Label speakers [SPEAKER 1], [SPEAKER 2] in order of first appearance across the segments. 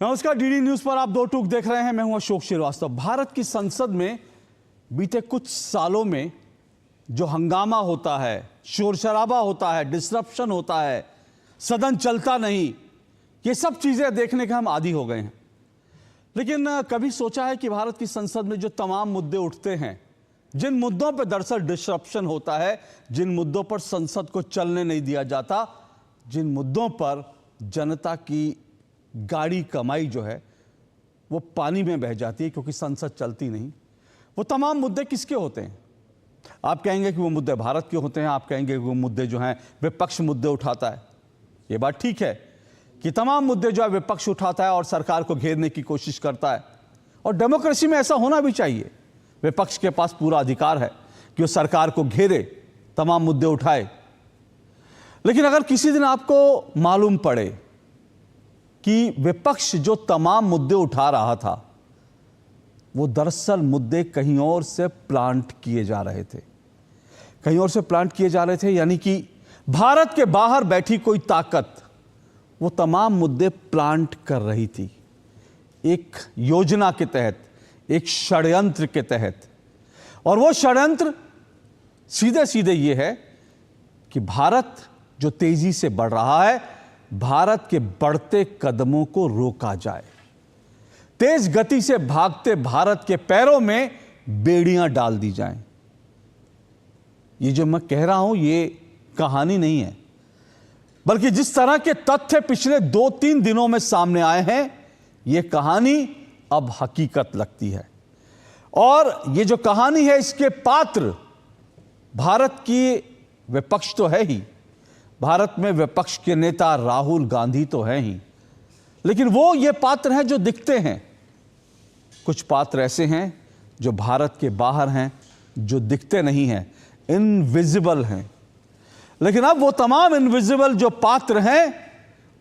[SPEAKER 1] नमस्कार, DD news पर आप दो टूक देख रहे हैं। मैं हूं अशोक श्रीवास्तव। भारत की संसद में बीते कुछ सालों में जो हंगामा होता है, शोर शराबा होता है, डिसरप्शन होता है, सदन चलता नहीं, ये सब चीजें देखने के हम आदी हो गए हैं। लेकिन कभी सोचा है कि भारत की संसद में जो तमाम मुद्दे उठते हैं, जिन मुद्दों पर दरअसल डिसरप्शन होता है, जिन मुद्दों पर संसद को चलने नहीं दिया जाता, जिन मुद्दों पर जनता की गाड़ी कमाई जो है वो पानी में बह जाती है क्योंकि संसद चलती नहीं, वो तमाम मुद्दे किसके होते हैं? आप कहेंगे कि वो मुद्दे भारत के होते हैं, आप कहेंगे कि वो मुद्दे जो हैं विपक्ष मुद्दे उठाता है। ये बात ठीक है कि तमाम मुद्दे जो है विपक्ष उठाता है और सरकार को घेरने की कोशिश करता है, और डेमोक्रेसी में ऐसा होना भी चाहिए। विपक्ष के पास पूरा अधिकार है कि वो सरकार को घेरे, तमाम मुद्दे उठाए। लेकिन अगर किसी दिन आपको मालूम पड़े कि विपक्ष जो तमाम मुद्दे उठा रहा था वो दरअसल मुद्दे कहीं और से प्लांट किए जा रहे थे, कहीं और से प्लांट किए जा रहे थे, यानी कि भारत के बाहर बैठी कोई ताकत वो तमाम मुद्दे प्लांट कर रही थी, एक योजना के तहत, एक षड्यंत्र के तहत। और वो षड्यंत्र सीधे सीधे ये है कि भारत जो तेजी से बढ़ रहा है, भारत के बढ़ते कदमों को रोका जाए, तेज गति से भागते भारत के पैरों में बेड़ियां डाल दी जाएं। ये जो मैं कह रहा हूं ये कहानी नहीं है, बल्कि जिस तरह के तथ्य पिछले 2-3 दिनों में सामने आए हैं, ये कहानी अब हकीकत लगती है। और ये जो कहानी है इसके पात्र भारत की विपक्ष तो है ही, भारत में विपक्ष के नेता राहुल गांधी तो हैं ही, लेकिन वो ये पात्र हैं जो दिखते हैं। कुछ पात्र ऐसे हैं जो भारत के बाहर हैं, जो दिखते नहीं हैं, इनविजिबल हैं। लेकिन अब वो तमाम इनविजिबल जो पात्र हैं,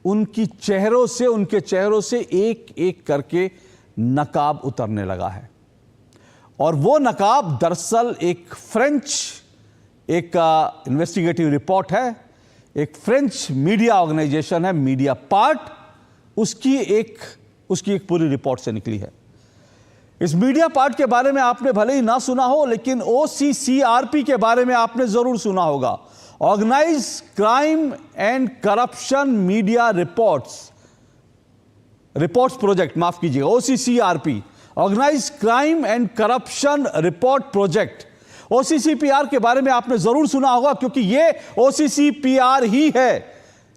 [SPEAKER 1] उनके चेहरों से एक एक करके नकाब उतरने लगा है। और वो नकाब दरअसल एक इन्वेस्टिगेटिव रिपोर्ट है, एक फ्रेंच मीडिया ऑर्गेनाइजेशन है मीडिया पार्ट, उसकी एक पूरी रिपोर्ट से निकली है। इस मीडिया पार्ट के बारे में आपने भले ही ना सुना हो, लेकिन OCCRP के बारे में आपने जरूर सुना होगा। Organise crime and corruption media reports project, माफ कीजिएगा, OCCRP, organise crime and corruption report project. OCCPR के बारे में आपने जरूर सुना होगा, क्योंकि ये OCCPR ही है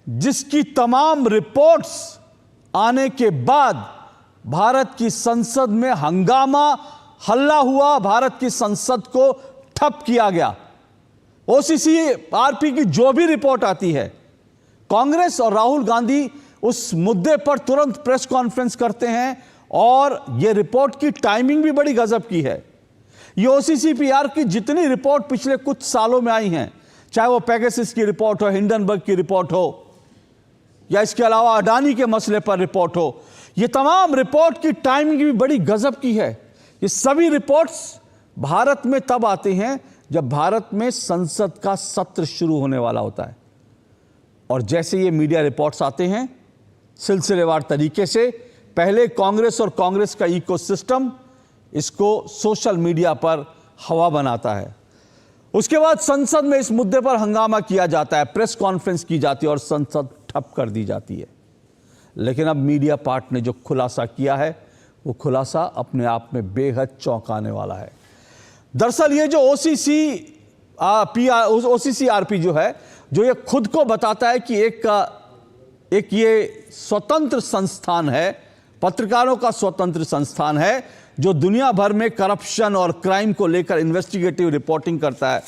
[SPEAKER 1] जिसकी तमाम रिपोर्ट्स आने के बाद भारत की संसद में हंगामा, हल्ला हुआ, भारत की संसद को ठप किया गया। OCCRP की जो भी रिपोर्ट आती है, कांग्रेस और राहुल गांधी उस मुद्दे पर तुरंत प्रेस कॉन्फ्रेंस करते हैं, और यह रिपोर्ट की टाइमिंग भी बड़ी गजब की है। ये OCCPR की जितनी रिपोर्ट पिछले कुछ सालों में आई हैं, चाहे वो पेगासस की रिपोर्ट हो, हिंडनबर्ग की रिपोर्ट हो, या इसके अलावा अडानी के मसले पर रिपोर्ट हो, ये तमाम रिपोर्ट की टाइमिंग भी बड़ी गजब की है। ये सभी रिपोर्ट्स भारत में तब आते हैं जब भारत में संसद का सत्र शुरू होने वाला होता है। और जैसे ये मीडिया रिपोर्ट्स आते हैं, सिलसिलेवार तरीके से पहले कांग्रेस और कांग्रेस का इकोसिस्टम इसको सोशल मीडिया पर हवा बनाता है। उसके बाद संसद में इस मुद्दे पर हंगामा किया जाता है, प्रेस कॉन्फ्रेंस की जाती है और संसद ठप कर दी जाती है। लेकिन अब मीडिया पार्ट ने जो खुलासा किया है, वो खुलासा अपने आप में बेहद चौंकाने वाला है। दरअसल ये जो OCCRP जो है, जो ये खुद को बताता है कि एक ये स्वतंत्र संस्थान है, पत्रकारों का स्वतंत्र संस्थान है, जो दुनिया भर में करप्शन और क्राइम को लेकर इन्वेस्टिगेटिव रिपोर्टिंग करता है,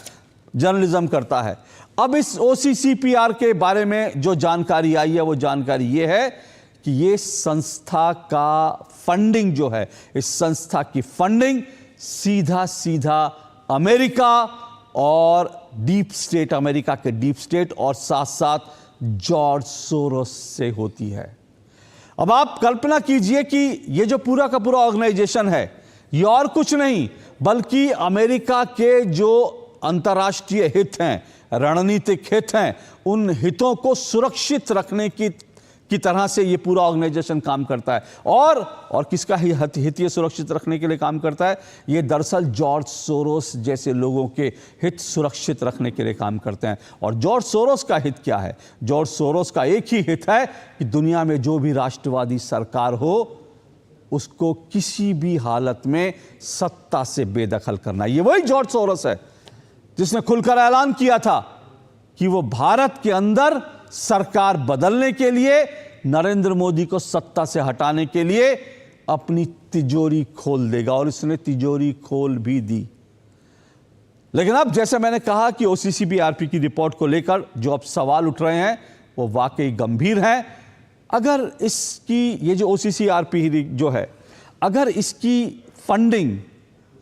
[SPEAKER 1] जर्नलिज्म करता है। अब इस OCCPR के बारे में जो जानकारी आई है, वो जानकारी ये है कि ये संस्था का फंडिंग जो है, इस संस्था की फंडिंग सीधा अमेरिका और डीप स्टेट, अमेरिका के डीप स्टेट और साथ साथ जॉर्ज सोरोस से होती है। अब आप कल्पना कीजिए कि ये जो पूरा का पूरा ऑर्गेनाइजेशन है, ये और कुछ नहीं बल्कि अमेरिका के जो अंतर्राष्ट्रीय हित हैं, रणनीतिक हित हैं, उन हितों को सुरक्षित रखने की तरह से ये पूरा ऑर्गेनाइजेशन काम करता है। और किसका हित ये सुरक्षित रखने के लिए काम करता है? ये दरअसल जॉर्ज सोरोस जैसे लोगों के हित सुरक्षित रखने के लिए काम करते हैं। और जॉर्ज सोरोस का हित क्या है? जॉर्ज सोरोस का एक ही हित है कि दुनिया में जो भी राष्ट्रवादी सरकार हो उसको किसी भी हालत में सत्ता से बेदखल करना। ये वही जॉर्ज सोरोस है जिसने खुलकर ऐलान किया था कि वो भारत के अंदर सरकार बदलने के लिए, नरेंद्र मोदी को सत्ता से हटाने के लिए अपनी तिजोरी खोल देगा, और इसने तिजोरी खोल भी दी। लेकिन अब जैसे मैंने कहा कि OCCBRP की रिपोर्ट को लेकर जो अब सवाल उठ रहे हैं वो वाकई गंभीर हैं। अगर इसकी ये जो OCCRP जो है, अगर इसकी फंडिंग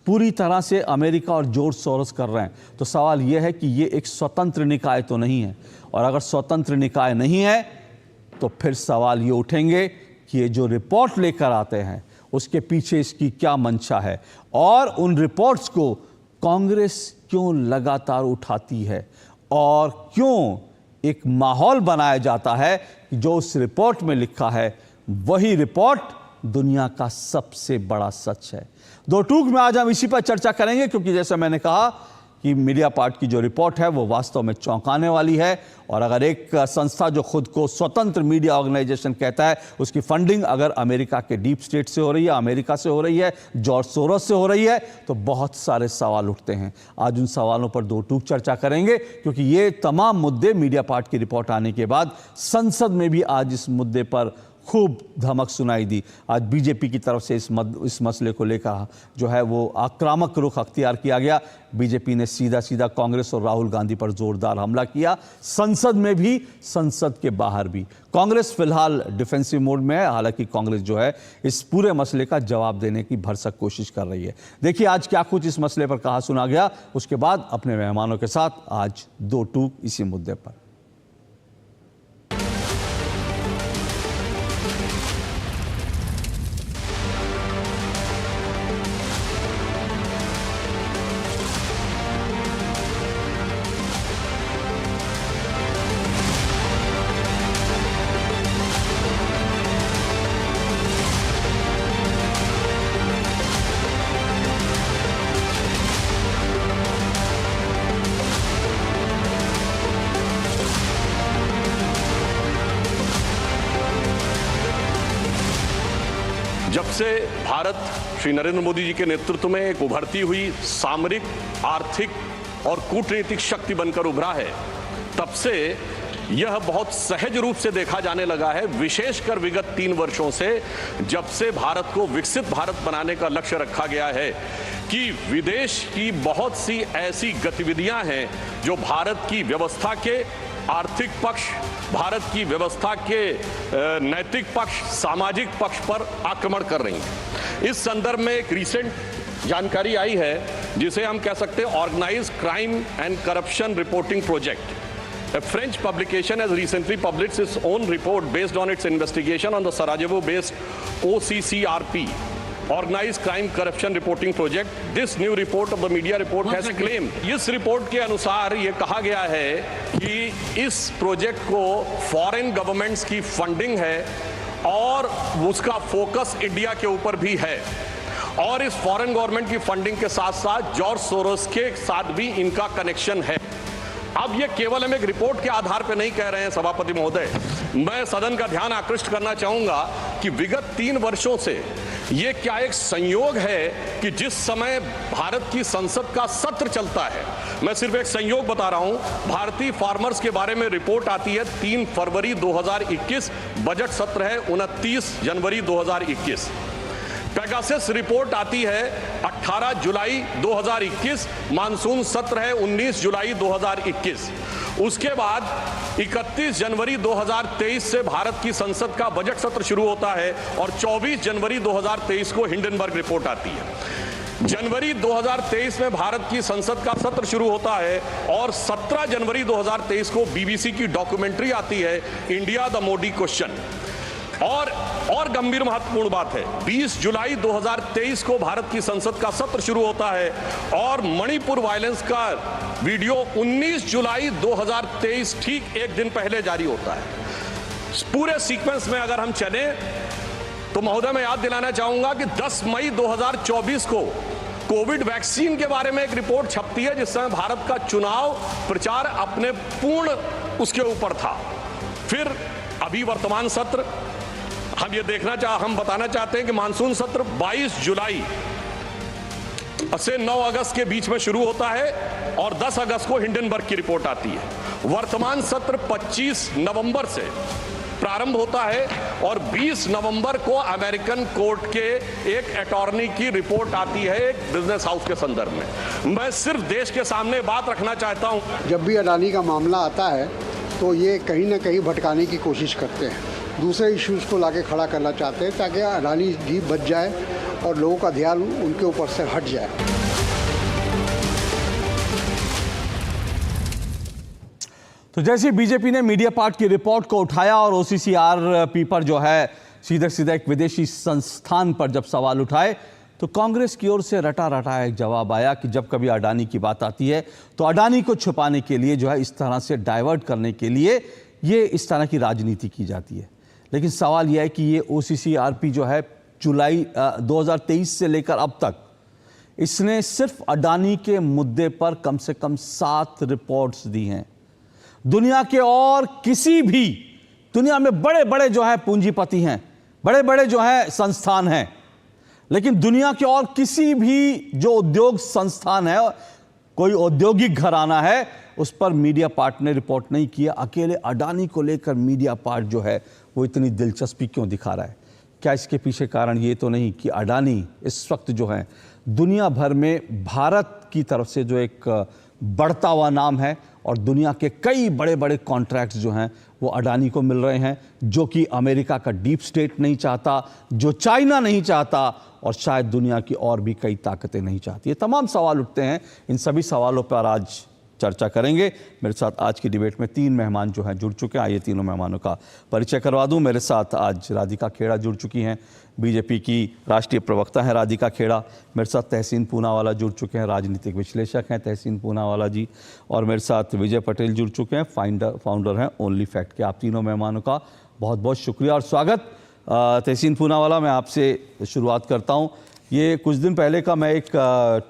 [SPEAKER 1] पूरी तरह से अमेरिका और जॉर्ज सोरोस कर रहे हैं तो सवाल यह है कि ये एक स्वतंत्र निकाय तो नहीं है। और अगर स्वतंत्र निकाय नहीं है तो फिर सवाल ये उठेंगे कि ये जो रिपोर्ट लेकर आते हैं उसके पीछे इसकी क्या मंशा है, और उन रिपोर्ट्स को कांग्रेस क्यों लगातार उठाती है, और क्यों एक माहौल बनाया जाता है कि जो उस रिपोर्ट में लिखा है वही रिपोर्ट दुनिया का सबसे बड़ा सच है। दो टूक में आज हम इसी पर चर्चा करेंगे, क्योंकि जैसा मैंने कहा कि मीडियापार्ट की जो रिपोर्ट है वो वास्तव में चौंकाने वाली है। और अगर एक संस्था जो खुद को स्वतंत्र मीडिया ऑर्गेनाइजेशन कहता है, उसकी फंडिंग अगर अमेरिका के डीप स्टेट से हो रही है, अमेरिका से हो रही है, जॉर्ज सोरोस से हो रही है, तो बहुत सारे सवाल उठते हैं। आज उन सवालों पर दो टूक चर्चा करेंगे, क्योंकि ये तमाम मुद्दे मीडियापार्ट की रिपोर्ट आने के बाद संसद में भी आज इस मुद्दे पर खूब धमक सुनाई दी। आज बीजेपी की तरफ से इस मसले को लेकर जो है वो आक्रामक रुख अख्तियार किया गया। बीजेपी ने सीधा सीधा कांग्रेस और राहुल गांधी पर जोरदार हमला किया, संसद में भी, संसद के बाहर भी। कांग्रेस फिलहाल डिफेंसिव मोड में है, हालांकि कांग्रेस जो है इस पूरे मसले का जवाब देने की भरसक कोशिश कर रही है। देखिए आज क्या कुछ इस मसले पर कहा सुना गया, उसके बाद अपने मेहमानों के साथ आज दो टूक इसी मुद्दे पर।
[SPEAKER 2] जब से भारत श्री नरेंद्र मोदी जी के नेतृत्व में एक उभरती हुई सामरिक, आर्थिक और कूटनीतिक शक्ति बनकर उभरा है, तब से यह बहुत सहज रूप से देखा जाने लगा है, विशेषकर विगत 3 वर्षों से, जब से भारत को विकसित भारत बनाने का लक्ष्य रखा गया है, कि विदेश की बहुत सी ऐसी गतिविधियां हैं जो भारत की व्यवस्था के आर्थिक पक्ष, भारत की व्यवस्था के नैतिक पक्ष, सामाजिक पक्ष पर आक्रमण कर रही हैं। इस संदर्भ में एक रिसेंट जानकारी आई है जिसे हम कह सकते हैं organised crime and corruption reporting project. A French publication has recently published its own report based on its investigation on the Sarajevo-based OCCRP, Organized Crime Corruption Reporting Project. This new report of the media report has claimed, इस report के अनुसार ये कहा गया है कि इस project को फॉरेन गवर्नमेंट्स की फंडिंग है और उसका फोकस इंडिया के ऊपर भी है, और इस फॉरेन गवर्नमेंट की फंडिंग के साथ साथ जॉर्ज सोरोस के साथ भी इनका कनेक्शन है। अब ये केवल हम एक रिपोर्ट के आधार पर नहीं कह रहे हैं सभापति महोदय, मैं सदन का ध्यान आकृष्ट करना चाहूंगा कि विगत 3 वर्षों से ये क्या एक संयोग है कि जिस समय भारत की संसद का सत्र चलता है, मैं सिर्फ एक संयोग बता रहा हूं, भारतीय फार्मर्स के बारे में रिपोर्ट आती है 3 फरवरी 2021, बजट सत्र है 29 जनवरी 2021। पेगासस रिपोर्ट आती है 18 जुलाई 2021, मानसून सत्र है 19 जुलाई 2021। उसके बाद 31 जनवरी 2023 से भारत की संसद का बजट सत्र शुरू होता है और 24 जनवरी 2023 को हिंडनबर्ग रिपोर्ट आती है। जनवरी 2023 में भारत की संसद का सत्र शुरू होता है और 17 जनवरी 2023 को बीबीसी की डॉक्यूमेंट्री आती है, इंडिया द मोदी क्वेश्चन। और गंभीर महत्वपूर्ण बात है, 20 जुलाई 2023 को भारत की संसद का सत्र शुरू होता है और मणिपुर वायलेंस का वीडियो 19 जुलाई 2023 ठीक एक दिन पहले जारी होता है। इस पूरे सीक्वेंस में अगर हम चले तो महोदय मैं याद दिलाना चाहूंगा कि 10 मई 2024 को कोविड वैक्सीन के बारे में एक रिपोर्ट छपती है, जिस समय भारत का चुनाव प्रचार अपने पूर्ण उसके ऊपर था। फिर अभी वर्तमान सत्र हम बताना चाहते हैं कि मानसून सत्र 22 जुलाई से 9 अगस्त के बीच में शुरू होता है और 10 अगस्त को हिंडनबर्ग की रिपोर्ट आती है। वर्तमान सत्र 25 नवंबर से प्रारंभ होता है और 20 नवंबर को अमेरिकन कोर्ट के एक अटॉर्नी की रिपोर्ट आती है एक बिजनेस हाउस के संदर्भ में। मैं सिर्फ देश के सामने बात रखना चाहता हूं,
[SPEAKER 3] जब भी अडानी का मामला आता है तो ये कहीं ना कहीं भटकाने की कोशिश करते हैं, दूसरे इश्यूज को लाके खड़ा करना चाहते हैं ताकि अडानी जी बच जाए और लोगों का ध्यान उनके ऊपर से हट जाए।
[SPEAKER 1] तो जैसे बीजेपी ने मीडिया पार्ट की रिपोर्ट को उठाया और ओसीसीआरपी पर जो है सीधे सीधे एक विदेशी संस्थान पर जब सवाल उठाए, तो कांग्रेस की ओर से रटा रटा एक जवाब आया कि जब कभी अडानी की बात आती है तो अडानी को छुपाने के लिए जो है इस तरह से डाइवर्ट करने के लिए ये इस तरह की राजनीति की जाती है। लेकिन सवाल यह है कि ये ओसीसीआरपी जो है जुलाई 2023 से लेकर अब तक इसने सिर्फ अडानी के मुद्दे पर कम से कम 7 रिपोर्ट्स दी हैं। दुनिया के और किसी भी, दुनिया में बड़े बड़े जो है पूंजीपति हैं, बड़े बड़े जो है संस्थान हैं, लेकिन दुनिया के और किसी भी जो उद्योग संस्थान है, कोई औद्योगिक घराना है, उस पर मीडिया पार्ट ने रिपोर्ट नहीं किया। अकेले अडानी को लेकर मीडिया पार्ट जो है वो इतनी दिलचस्पी क्यों दिखा रहा है? क्या इसके पीछे कारण ये तो नहीं कि अडानी इस वक्त जो है दुनिया भर में भारत की तरफ से जो एक बढ़ता हुआ नाम है और दुनिया के कई बड़े बड़े कॉन्ट्रैक्ट्स जो हैं वो अडानी को मिल रहे हैं, जो कि अमेरिका का डीप स्टेट नहीं चाहता, जो चाइना नहीं चाहता और शायद दुनिया की और भी कई ताकतें नहीं चाहती। ये तमाम सवाल उठते हैं। इन सभी सवालों पर आज चर्चा करेंगे। मेरे साथ आज की डिबेट में 3 मेहमान जो हैं जुड़ चुके हैं। आइए तीनों मेहमानों का परिचय करवा दूं। मेरे साथ आज राधिका खेड़ा जुड़ चुकी हैं, बीजेपी की राष्ट्रीय प्रवक्ता हैं राधिका खेड़ा। मेरे साथ तहसीन पूनावाला जुड़ चुके हैं, राजनीतिक विश्लेषक हैं तहसीन पूनावाला जी। और मेरे साथ विजय पटेल जुड़ चुके हैं, फाउंडर हैं ओनली फैक्ट के। आप तीनों मेहमानों का बहुत बहुत शुक्रिया और स्वागत। तहसीन पूनावाला, मैं आपसे शुरुआत करता हूँ। ये कुछ दिन पहले का मैं एक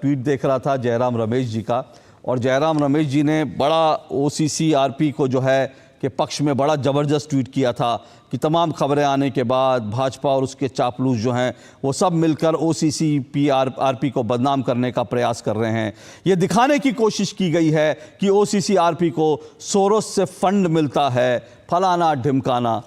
[SPEAKER 1] ट्वीट देख रहा था जयराम रमेश जी का, और जयराम रमेश जी ने बड़ा ओसीसीआरपी को जो है के पक्ष में बड़ा ज़बरदस्त ट्वीट किया था कि तमाम खबरें आने के बाद भाजपा और उसके चापलूस जो हैं वो सब मिलकर ओसीसीआरपी को बदनाम करने का प्रयास कर रहे हैं। ये दिखाने की कोशिश की गई है कि ओसीसीआरपी को सोरोस से फंड मिलता है, फलाना ढिमकाना।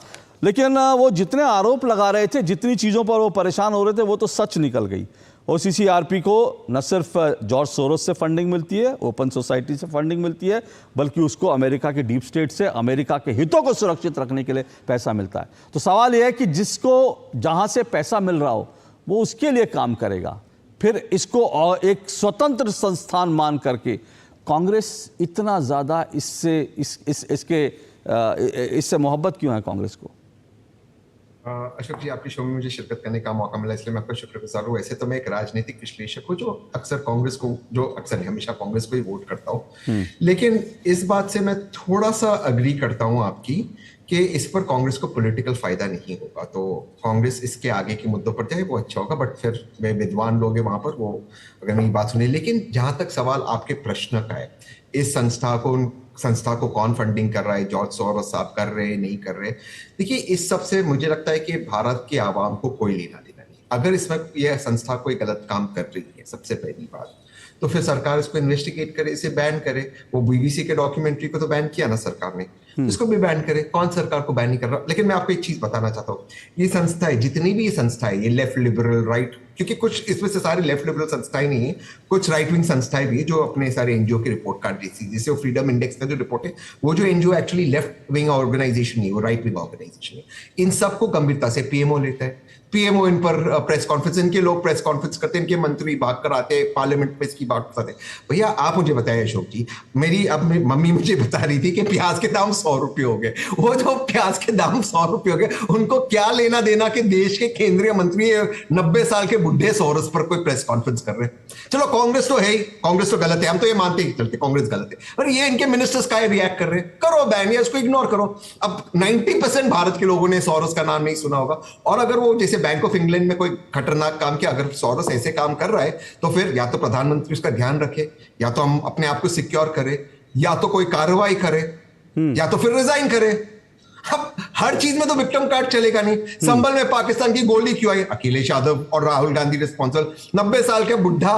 [SPEAKER 1] लेकिन वो जितने आरोप लगा रहे थे, जितनी चीज़ों पर वो परेशान हो रहे थे, वो तो सच निकल गई। ओसीसीआरपी को न सिर्फ जॉर्ज सोरोस से फंडिंग मिलती है, ओपन सोसाइटी से फंडिंग मिलती है, बल्कि उसको अमेरिका के डीप स्टेट से अमेरिका के हितों को सुरक्षित रखने के लिए पैसा मिलता है। तो सवाल यह है कि जिसको जहां से पैसा मिल रहा हो वो उसके लिए काम करेगा, फिर इसको एक स्वतंत्र संस्थान मान करके कांग्रेस इतना ज़्यादा इससे मोहब्बत क्यों है कांग्रेस को?
[SPEAKER 4] अशोक जी, आपके शो में मुझे शिरकत करने का मौका मिला, इसलिए मैं आपका शुक्रगुजार हूँ। वैसे तो मैं एक राजनीतिक विश्लेषक हूँ जो अक्सर कांग्रेस को, जो अक्सर हमेशा कांग्रेस को ही वोट करता हूँ, लेकिन इस बात से मैं थोड़ा सा अग्री करता हूँ आपकी कि इस पर कांग्रेस को पॉलिटिकल फायदा नहीं होगा। तो कांग्रेस इसके आगे के मुद्दों पर जाए वो अच्छा होगा, बट फिर वे विद्वान लोग हैं वहां पर, वो अगर मेरी बात सुने। लेकिन जहां तक सवाल आपके प्रश्न का है, इस संस्था को कौन फंडिंग कर रहा है, जॉर्ज सोरोस साहब कर रहे हैं, नहीं कर रहे, देखिए इस सब से मुझे लगता है कि भारत के आवाम को कोई लेना देना नहीं। अगर इसमें यह संस्था कोई गलत काम कर रही है, सबसे पहली बात तो फिर सरकार इसको इन्वेस्टिगेट करे, इसे बैन करे। वो बीबीसी के डॉक्यूमेंट्री को तो बैन किया ना सरकार ने, इसको भी बैन करे। कौन सरकार को बैन नहीं कर रहा? लेकिन मैं आपको एक चीज बताना चाहता हूँ, ये संस्था है, जितनी भी ये संस्था है, ये लेफ्ट लिबरल राइट, क्योंकि कुछ इसमें से सारी लेफ्ट लिबरल संस्थाएं नहीं है, कुछ राइट विंग संस्थाएं भी है जो अपने सारे एनजीओ की रिपोर्ट कार्ड देती है। जैसे वो फ्रीडम इंडेक्स का जो रिपोर्ट है, वो जो NGO actually left wing organisation नहीं, वो राइट विंग ऑर्गेनाइजेशन है। इन सबको गंभीरता से पीएमओ लेता है। पीएमओ इन पर प्रेस कॉन्फ्रेंस, इनके लोग प्रेस कॉन्फ्रेंस करते हैं, इनके मंत्री भाग कर आते हैं पार्लियामेंट में, इसकी बात करते हैं। भैया आप मुझे बताइए अशोक जी, मेरी मम्मी मुझे बता रही थी कि प्याज के दाम 100 रुपये हो गए। वो जो प्याज के दाम 100 रुपये हो गए, उनको क्या लेना देना कि देश के केंद्रीय मंत्री 90 साल के बुढ़े सोरस पर कोई प्रेस कॉन्फ्रेंस कर रहे हैं। चलो कांग्रेस तो है ही, कांग्रेस तो गलत है, हम तो ये मानते ही चलते कांग्रेस गलत है, पर ये इनके मिनिस्टर्स का रिएक्ट कर रहे हैं, करो बैन या इसको इग्नोर करो। अब 90% भारत के लोगों ने सोरस का नाम नहीं सुना होगा, और अगर वो जैसे बैंक ऑफ इंग्लैंड में कोई खतरनाक काम किया, अगर सोरस ऐसे काम कर रहा है तो फिर या तो प्रधानमंत्री उसका ध्यान रखे, या तो हम अपने आप को सिक्योर करें, या तो कोई कार्रवाई करे, या तो फिर रिजाइन करे। अब हर चीज में तो विक्टिम कार्ड चलेगा नहीं। संभल में पाकिस्तान की गोली क्यों आई? अखिलेश यादव और राहुल गांधी रिस्पॉन्सिबल। 90 साल के बुढ़ा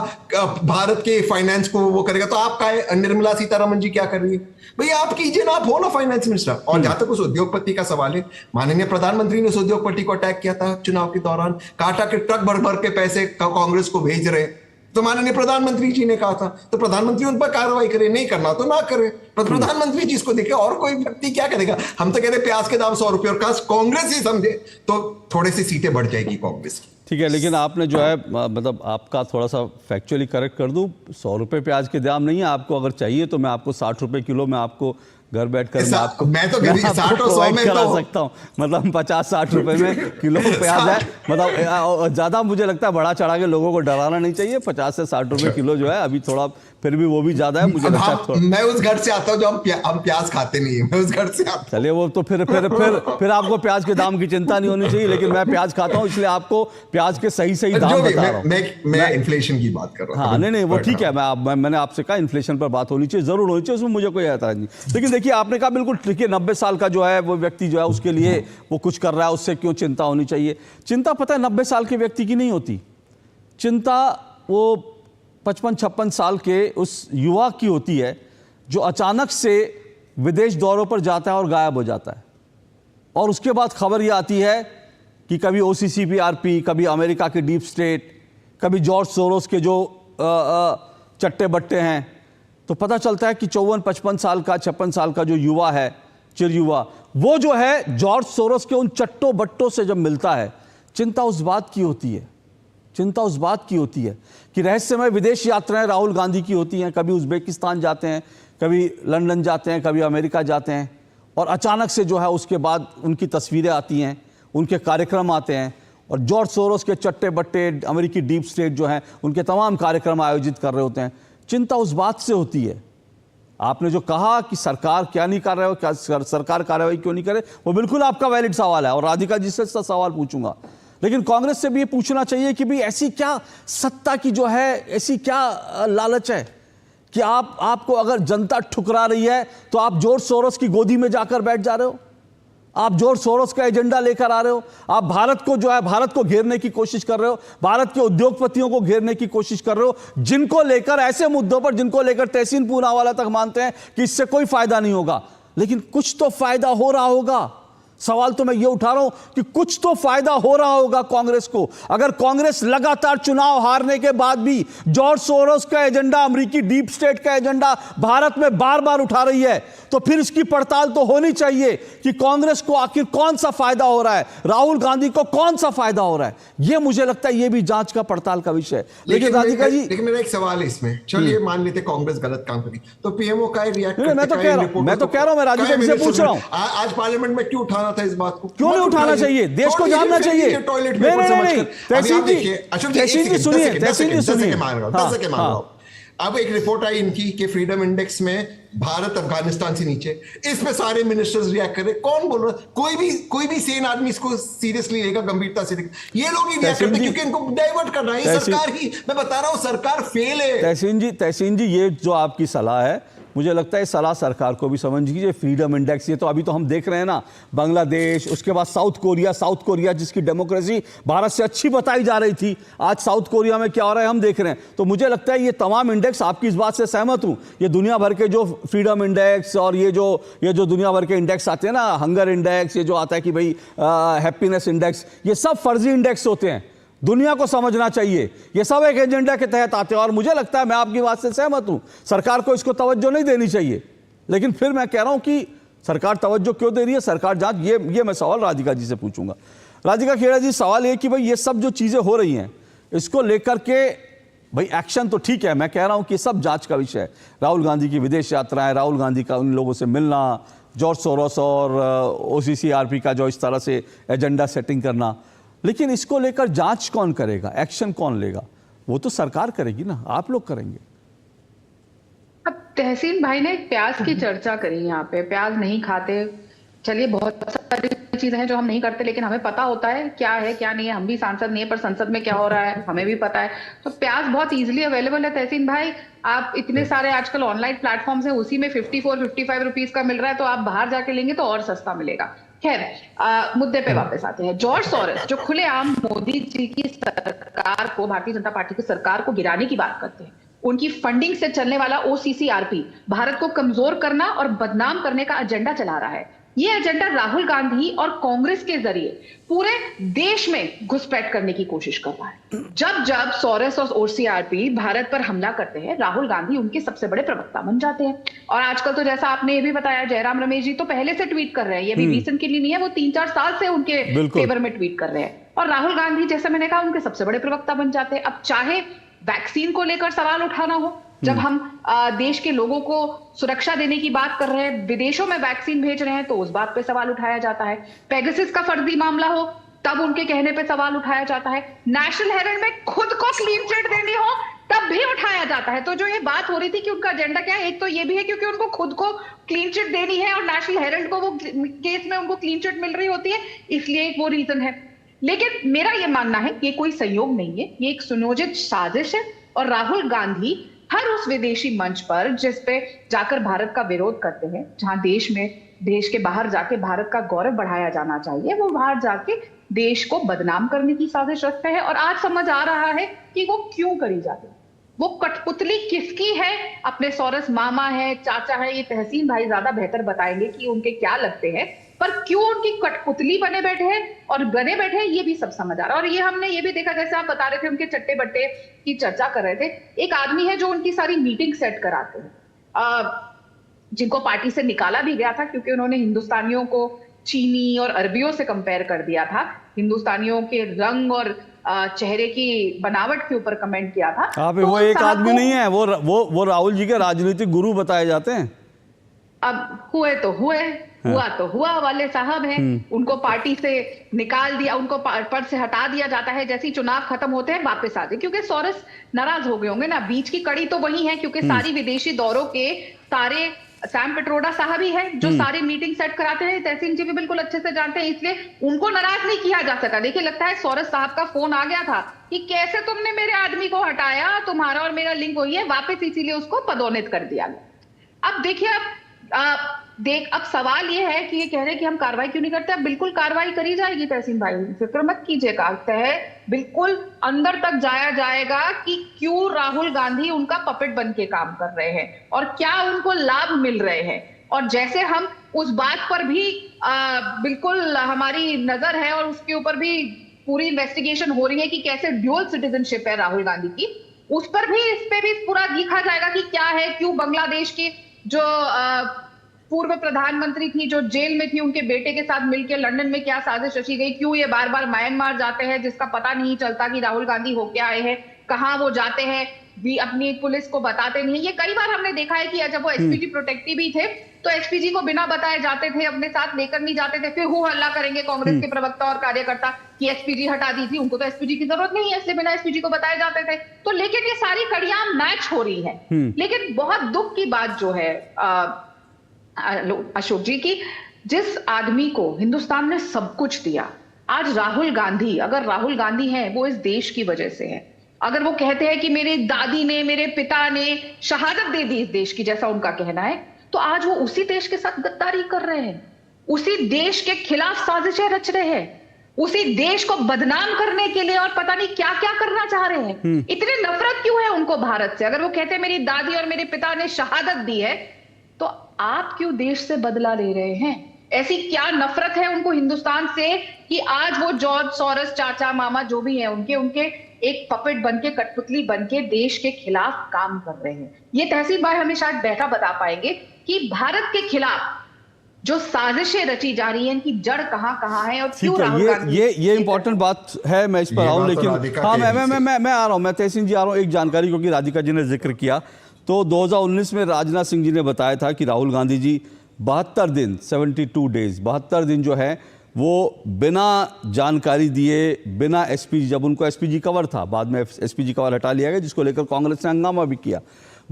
[SPEAKER 4] भारत के फाइनेंस को वो करेगा, तो आप का निर्मला सीतारमण जी क्या कर रही है? भैया आप कीजिए ना, आप हो ना फाइनेंस मिनिस्टर। और जहां तक उस उद्योगपति का सवाल है, माननीय प्रधानमंत्री ने उस उद्योगपति को अटैक किया था चुनाव के दौरान, काटा के ट्रक भर भर के पैसे कांग्रेस को भेज रहे, तो माननीय प्रधानमंत्री जी ने कहा था, तो प्रधानमंत्री उन पर कार्रवाई करे, नहीं करना तो ना करे, प्रधानमंत्री जी इसको देखे, और कोई व्यक्ति क्या करेगा? हम तो कह रहे प्याज के दाम 100 रुपए, और कांग्रेस ही समझे तो थोड़े सी सीटें बढ़ जाएगी कांग्रेस की।
[SPEAKER 1] ठीक है, लेकिन आपने जो है मतलब आपका थोड़ा सा फैक्चुअली करेक्ट कर दूं, 100 रुपए प्याज के दाम नहीं है। आपको अगर चाहिए तो मैं आपको 60 रुपए किलो में आपको घर बैठकर मैं आपको
[SPEAKER 4] 60 और 100 में
[SPEAKER 1] करा
[SPEAKER 4] तो
[SPEAKER 1] सकता हूँ। मतलब 50-60 रुपए में किलो प्याज है। मतलब ज्यादा मुझे लगता है बड़ा चढ़ा के लोगों को डराना नहीं चाहिए। 50 से 60 रुपए किलो जो है अभी थोड़ा, फिर भी वो भी ज्यादा है मुझे लगता है थोड़ा।
[SPEAKER 4] मैं उस घर से आता हूँ जो हम प्याज खाते नहीं है, मैं उस घर से आता हूँ।
[SPEAKER 1] चलिए वो तो फिर आपको प्याज के दाम की चिंता नहीं होनी चाहिए, लेकिन मैं प्याज खाता हूँ, इसलिए आपको प्याज के सही दाम बता रहा हूँ।
[SPEAKER 4] मैं इन्फ्लेशन की बात कर रहा हूँ।
[SPEAKER 1] हाँ नहीं वो ठीक है, मैंने आपसे कहा इन्फ्लेशन पर बात होनी चाहिए, जरूर होनी चाहिए, उसमें मुझे कोई एतराज नहीं। लेकिन देखिए आपने कहा बिल्कुल ठीक है, 90 साल का जो है वो व्यक्ति जो है उसके लिए वो कुछ कर रहा है, उससे क्यों चिंता होनी चाहिए? चिंता पता है 90 साल के व्यक्ति की नहीं होती, चिंता वो 55-56 साल के उस युवा की होती है जो अचानक से विदेश दौरों पर जाता है और गायब हो जाता है, और उसके बाद खबर यह आती है कि कभी OCCPRP, कभी अमेरिका के डीप स्टेट, कभी जॉर्ज सोरोस के जो चट्टे बट्टे हैं, तो पता चलता है कि 54-55 साल का 56 साल का जो युवा है, चिर युवा, वो जो है जॉर्ज सोरोस के उन चट्टों बट्टों से जब मिलता है, चिंता उस बात की होती है, चिंता उस बात की होती है कि रहस्यमय विदेश यात्राएं राहुल गांधी की होती हैं, कभी उज्बेकिस्तान जाते हैं, कभी लंदन जाते हैं, कभी अमेरिका जाते हैं, और अचानक से जो है उसके बाद उनकी तस्वीरें आती हैं, उनके कार्यक्रम आते हैं, और जॉर्ज सोरोस के चट्टे बट्टे अमेरिकी डीप स्टेट जो हैं उनके तमाम कार्यक्रम आयोजित कर रहे होते हैं। चिंता उस बात से होती है। आपने जो कहा कि सरकार क्या नहीं कर रहे हो, क्या सरकार कार्रवाई क्यों नहीं करे, वो बिल्कुल आपका वैलिड सवाल है, और राधिका जी से सवाल पूछूंगा। लेकिन कांग्रेस से भी ये पूछना चाहिए कि भाई ऐसी क्या सत्ता की जो है, ऐसी क्या लालच है कि आपको अगर जनता ठुकरा रही है तो आप जॉर्ज सोरोस की गोदी में जाकर बैठ जा रहे हो, आप जॉर्ज सोरोस का एजेंडा लेकर आ रहे हो, आप भारत को जो है भारत को घेरने की कोशिश कर रहे हो, भारत के उद्योगपतियों को घेरने की कोशिश कर रहे हो, जिनको लेकर ऐसे मुद्दों पर जिनको लेकर तहसीन पूनावाला तक मानते हैं कि इससे कोई फायदा नहीं होगा, लेकिन कुछ तो फायदा हो रहा होगा। सवाल तो मैं ये उठा रहा हूं कि कुछ तो फायदा हो रहा होगा कांग्रेस को। अगर कांग्रेस लगातार चुनाव हारने के बाद भी जॉर्ज सोरोस का एजेंडा, अमेरिकी डीप स्टेट का एजेंडा भारत में बार बार उठा रही है, तो फिर इसकी पड़ताल तो होनी चाहिए कि कांग्रेस को आखिर कौन सा फायदा हो रहा है, राहुल गांधी को कौन सा फायदा हो रहा है। यह मुझे लगता है ये भी जांच का पड़ताल का विषय है। लेकिन राधिका जी,
[SPEAKER 4] लेकिन मेरा एक सवाल है इसमें, चलिए मान लेते कांग्रेस गलत काम करी, तो पीएमओ का रिएक्ट,
[SPEAKER 1] मैं तो कह रहा हूं, मैं राधिका जी से पूछ रहा हूं,
[SPEAKER 4] आज पार्लियामेंट में क्यों उठाना था इस बात को?
[SPEAKER 1] क्यों नहीं उठाना चाहिए? देश को जानना चाहिए। नहीं, तहसीन जी सुनिए, तहसीन जी सुनिए।
[SPEAKER 4] अब एक रिपोर्ट आई इनकी कि फ्रीडम इंडेक्स में भारत अफगानिस्तान से नीचे, इस पे सारे मिनिस्टर्स रिएक्ट कर रहे। कौन बोल रहा? कोई भी सेन आदमी इसको सीरियसली लेगा, गंभीरता से लेगा। ये लोग ही रिएक्ट करते क्योंकि इनको डाइवर्ट करना है सरकार ही। मैं बता रहा हूं सरकार फेल है।
[SPEAKER 1] तहसीन जी ये जो आपकी सलाह है, मुझे लगता है सलाह सरकार को भी समझ लीजिए। फ्रीडम इंडेक्स, ये तो अभी तो हम देख रहे हैं ना, बांग्लादेश, उसके बाद साउथ कोरिया जिसकी डेमोक्रेसी भारत से अच्छी बताई जा रही थी, आज साउथ कोरिया में क्या हो रहा है हम देख रहे हैं। तो मुझे लगता है ये तमाम इंडेक्स, आपकी इस बात से सहमत हूं, ये दुनिया भर के जो फ्रीडम इंडेक्स और ये जो दुनिया भर के इंडेक्स आते हैं ना, हंगर इंडेक्स, ये जो आता है कि भाई हैप्पीनेस इंडेक्स, ये सब फर्जी इंडेक्स होते हैं। दुनिया को समझना चाहिए, ये सब एक एजेंडा के तहत आते हैं, और मुझे लगता है, मैं आपकी बात से सहमत हूं, सरकार को इसको तवज्जो नहीं देनी चाहिए। लेकिन फिर मैं कह रहा हूं कि सरकार तवज्जो क्यों दे रही है, सरकार जांच, ये मैं सवाल राधिका जी से पूछूंगा। राधिका खेड़ा जी, सवाल ये कि भाई ये सब जो चीजें हो रही हैं, इसको लेकर के भाई एक्शन तो ठीक है, मैं कह रहा हूं कि सब जांच का विषय है। राहुल गांधी की विदेश यात्राएं, राहुल गांधी का उन लोगों से मिलना, जॉर्ज सोरोस और OCCRP का जो इस तरह से एजेंडा सेटिंग करना, लेकिन इसको लेकर जांच कौन करेगा, एक्शन कौन लेगा? वो तो सरकार करेगी ना, आप लोग करेंगे।
[SPEAKER 5] अब तहसीन भाई ने प्याज की चर्चा करी यहाँ पे, प्याज नहीं खाते। चलिए, बहुत सारी चीजें हैं जो हम नहीं करते, लेकिन हमें पता होता है क्या है क्या नहीं है। हम भी सांसद नहीं है, पर संसद में क्या हो रहा है हमें भी पता है। तो प्याज बहुत इजीली अवेलेबल है तहसीन भाई। आप इतने सारे आजकल ऑनलाइन प्लेटफॉर्म्स हैं, उसी में 54-55 रुपीज का मिल रहा है, तो आप बाहर जाके लेंगे तो और सस्ता मिलेगा। खैर, मुद्दे पे वापस आते हैं। जॉर्ज सोरोस जो खुलेआम मोदी जी की सरकार को, भारतीय जनता पार्टी की सरकार को गिराने की बात करते हैं, उनकी फंडिंग से चलने वाला OCCRP भारत को कमजोर करना और बदनाम करने का एजेंडा चला रहा है। ये एजेंडा राहुल गांधी और कांग्रेस के जरिए पूरे देश में घुसपैठ करने की कोशिश कर रहा है। जब जब सोरेस और OCCRP भारत पर हमला करते हैं, राहुल गांधी उनके सबसे बड़े प्रवक्ता बन जाते हैं। और आजकल तो जैसा आपने ये भी बताया, जयराम रमेश जी तो पहले से ट्वीट कर रहे हैं, ये भी रिसेंटली नहीं है, वो 3-4 साल से उनके फेवर में ट्वीट कर रहे हैं। और राहुल गांधी, जैसे मैंने कहा, उनके सबसे बड़े प्रवक्ता बन जाते हैं। अब चाहे वैक्सीन को लेकर सवाल उठाना हो, जब हम देश के लोगों को सुरक्षा देने की बात कर रहे हैं, विदेशों में वैक्सीन भेज रहे हैं, तो उस बात पे सवाल उठाया जाता है। पेगासस का फर्जी मामला हो, तब उनके कहने पे सवाल उठाया जाता है। नेशनल हेराल्ड में खुद को क्लीन चिट देनी हो, तब भी उठाया जाता है। तो जो ये बात हो रही थी कि उनका एजेंडा क्या है, एक तो ये भी है क्योंकि उनको खुद को क्लीन चिट देनी है और नेशनल हेराल्ड को वो केस में उनको क्लीन चिट मिल रही होती है, इसलिए एक वो रीजन है। लेकिन मेरा ये मानना है कि ये कोई सहयोग नहीं है, ये एक सुनियोजित साजिश है। और राहुल गांधी हर उस विदेशी मंच पर जिस पे जाकर भारत का विरोध करते हैं, जहां देश के बाहर जाके भारत का गौरव बढ़ाया जाना चाहिए, वो बाहर जाके देश को बदनाम करने की साजिश रखते हैं। और आज समझ आ रहा है कि वो क्यों करी जाती है। वो कठपुतली किसकी है? अपने सोरेस मामा है, चाचा है, ये तहसीन भाई ज्यादा बेहतर बताएंगे कि उनके क्या लगते हैं, पर क्यों उनकी कठपुतली बने बैठे हैं और बने बैठे हैं, ये भी सब समझ आ रहा है। और ये हमने ये भी देखा, जैसे आप बता रहे थे उनके चट्टे बट्टे की चर्चा कर रहे थे, एक आदमी है जो उनकी सारी मीटिंग सेट कराते हैं, जिनको पार्टी से निकाला भी गया था क्योंकि उन्होंने हिंदुस्तानियों को चीनी और अरबियों से कंपेयर कर दिया था, हिंदुस्तानियों के रंग और चेहरे की बनावट के ऊपर कमेंट किया था।
[SPEAKER 1] तो वो एक आदमी नहीं है, वो राहुल जी के राजनीतिक गुरु बताए जाते हैं।
[SPEAKER 5] अब हुए तो हुए, हुआ तो हुआ वाले साहब हैं, उनको पार्टी से निकाल दिया, उनको पद से हटा दिया जाता है। जैसे ही चुनाव खत्म होते हैं वापस आ जाए, क्योंकि सोरेस नाराज हो गए होंगे ना। बीच की कड़ी तो वही है, क्योंकि सारी विदेशी दौरों के सारे सैम पिट्रोडा साहब ही है जो सारी मीटिंग सेट कराते हैं। तहसीन जी भी बिल्कुल अच्छे से जानते हैं, इसलिए उनको नाराज नहीं किया जा सका। देखिए, लगता है सोरेस साहब का फोन आ गया था कि कैसे तुमने मेरे आदमी को हटाया, तुम्हारा और मेरा लिंक वही है, वापस इसीलिए उसको पदोन्नत कर दिया गया। अब देखिए, अब सवाल ये है कि ये कह रहे हैं कि हम कार्रवाई क्यों नहीं करते। अब बिल्कुल कार्रवाई करी जाएगी तहसीन भाई, फिक्र मत कीजिएगा। बिल्कुल अंदर तक जाया जाएगा कि क्यों राहुल गांधी उनका पपेट बन के काम कर रहे हैं और क्या उनको लाभ मिल रहे हैं। और जैसे हम उस बात पर भी बिल्कुल हमारी नजर है और उसके ऊपर भी पूरी इन्वेस्टिगेशन हो रही है कि कैसे ड्यूअल सिटीजनशिप है राहुल गांधी की, उस पर भी, इस पे भी पूरा लिखा जाएगा कि क्या है, क्यों बांग्लादेश की जो पूर्व प्रधानमंत्री थी जो जेल में थी, उनके बेटे के साथ मिलकर लंदन में क्या साजिश रची गई, क्यों ये बार बार म्यांमार जाते हैं जिसका पता नहीं चलता कि राहुल गांधी होके आए हैं, कहां वो जाते हैं भी अपनी पुलिस को बताते नहीं। ये कई बार हमने देखा है कि जब वो एसपीजी प्रोटेक्टिव भी थे तो एसपीजी को बिना बताए जाते थे, अपने साथ लेकर नहीं जाते थे, फिर हु हल्ला करेंगे कांग्रेस के प्रवक्ता और कार्यकर्ता कि एसपीजी हटा दी थी, उनको तो एसपीजी की जरूरत नहीं है, इसलिए बिना एसपीजी को बताए जाते थे। तो लेकिन ये सारी कड़ियां मैच हो रही है। लेकिन बहुत दुख की बात जो है अशोक जी की, जिस आदमी को हिंदुस्तान ने सब कुछ दिया, आज राहुल गांधी, अगर राहुल गांधी हैं वो इस देश की वजह से है, अगर वो कहते हैं कि मेरी दादी ने, मेरे पिता ने शहादत दे दी इस देश की, जैसा उनका कहना है, तो आज वो उसी देश के साथ गद्दारी कर रहे हैं, उसी देश के खिलाफ साजिशें रच रहे हैं, उसी देश को बदनाम करने के लिए और पता नहीं क्या क्या करना चाह रहे हैं। इतनी नफरत क्यों है उनको भारत से? अगर वो कहते हैं मेरी दादी और मेरे पिता ने शहादत दी है, तो आप क्यों देश से बदला ले रहे हैं? ऐसी क्या नफरत है उनको हिंदुस्तान से कि आज वो जॉर्ज सोरोस चाचा मामा जो भी हैं उनके एक पपेट बनके, कठपुतली बनके देश के खिलाफ काम कर रहे हैं। ये तहसीन भाई हमें शायद बेहतर बता पाएंगे कि भारत के खिलाफ जो साजिशें रची जा रही हैं, इनकी जड़ कहां है और क्यों राहुल गांधी।
[SPEAKER 1] ये इंपॉर्टेंट बात है, मैं इस पर आऊं, लेकिन हाँ मैं आ रहा हूं, मैं तहसीन जी आ रहा हूं। एक जानकारी क्योंकि राधिका जी ने जिक्र किया, तो 2019 में राजनाथ सिंह जी ने बताया था कि राहुल गांधी जी 72 दिन 72 डेज 72 दिन जो है वो बिना जानकारी दिए, बिना एसपीजी, जब उनको एसपीजी कवर था, बाद में एसपीजी कवर हटा लिया गया, जिसको लेकर कांग्रेस ने हंगामा भी किया।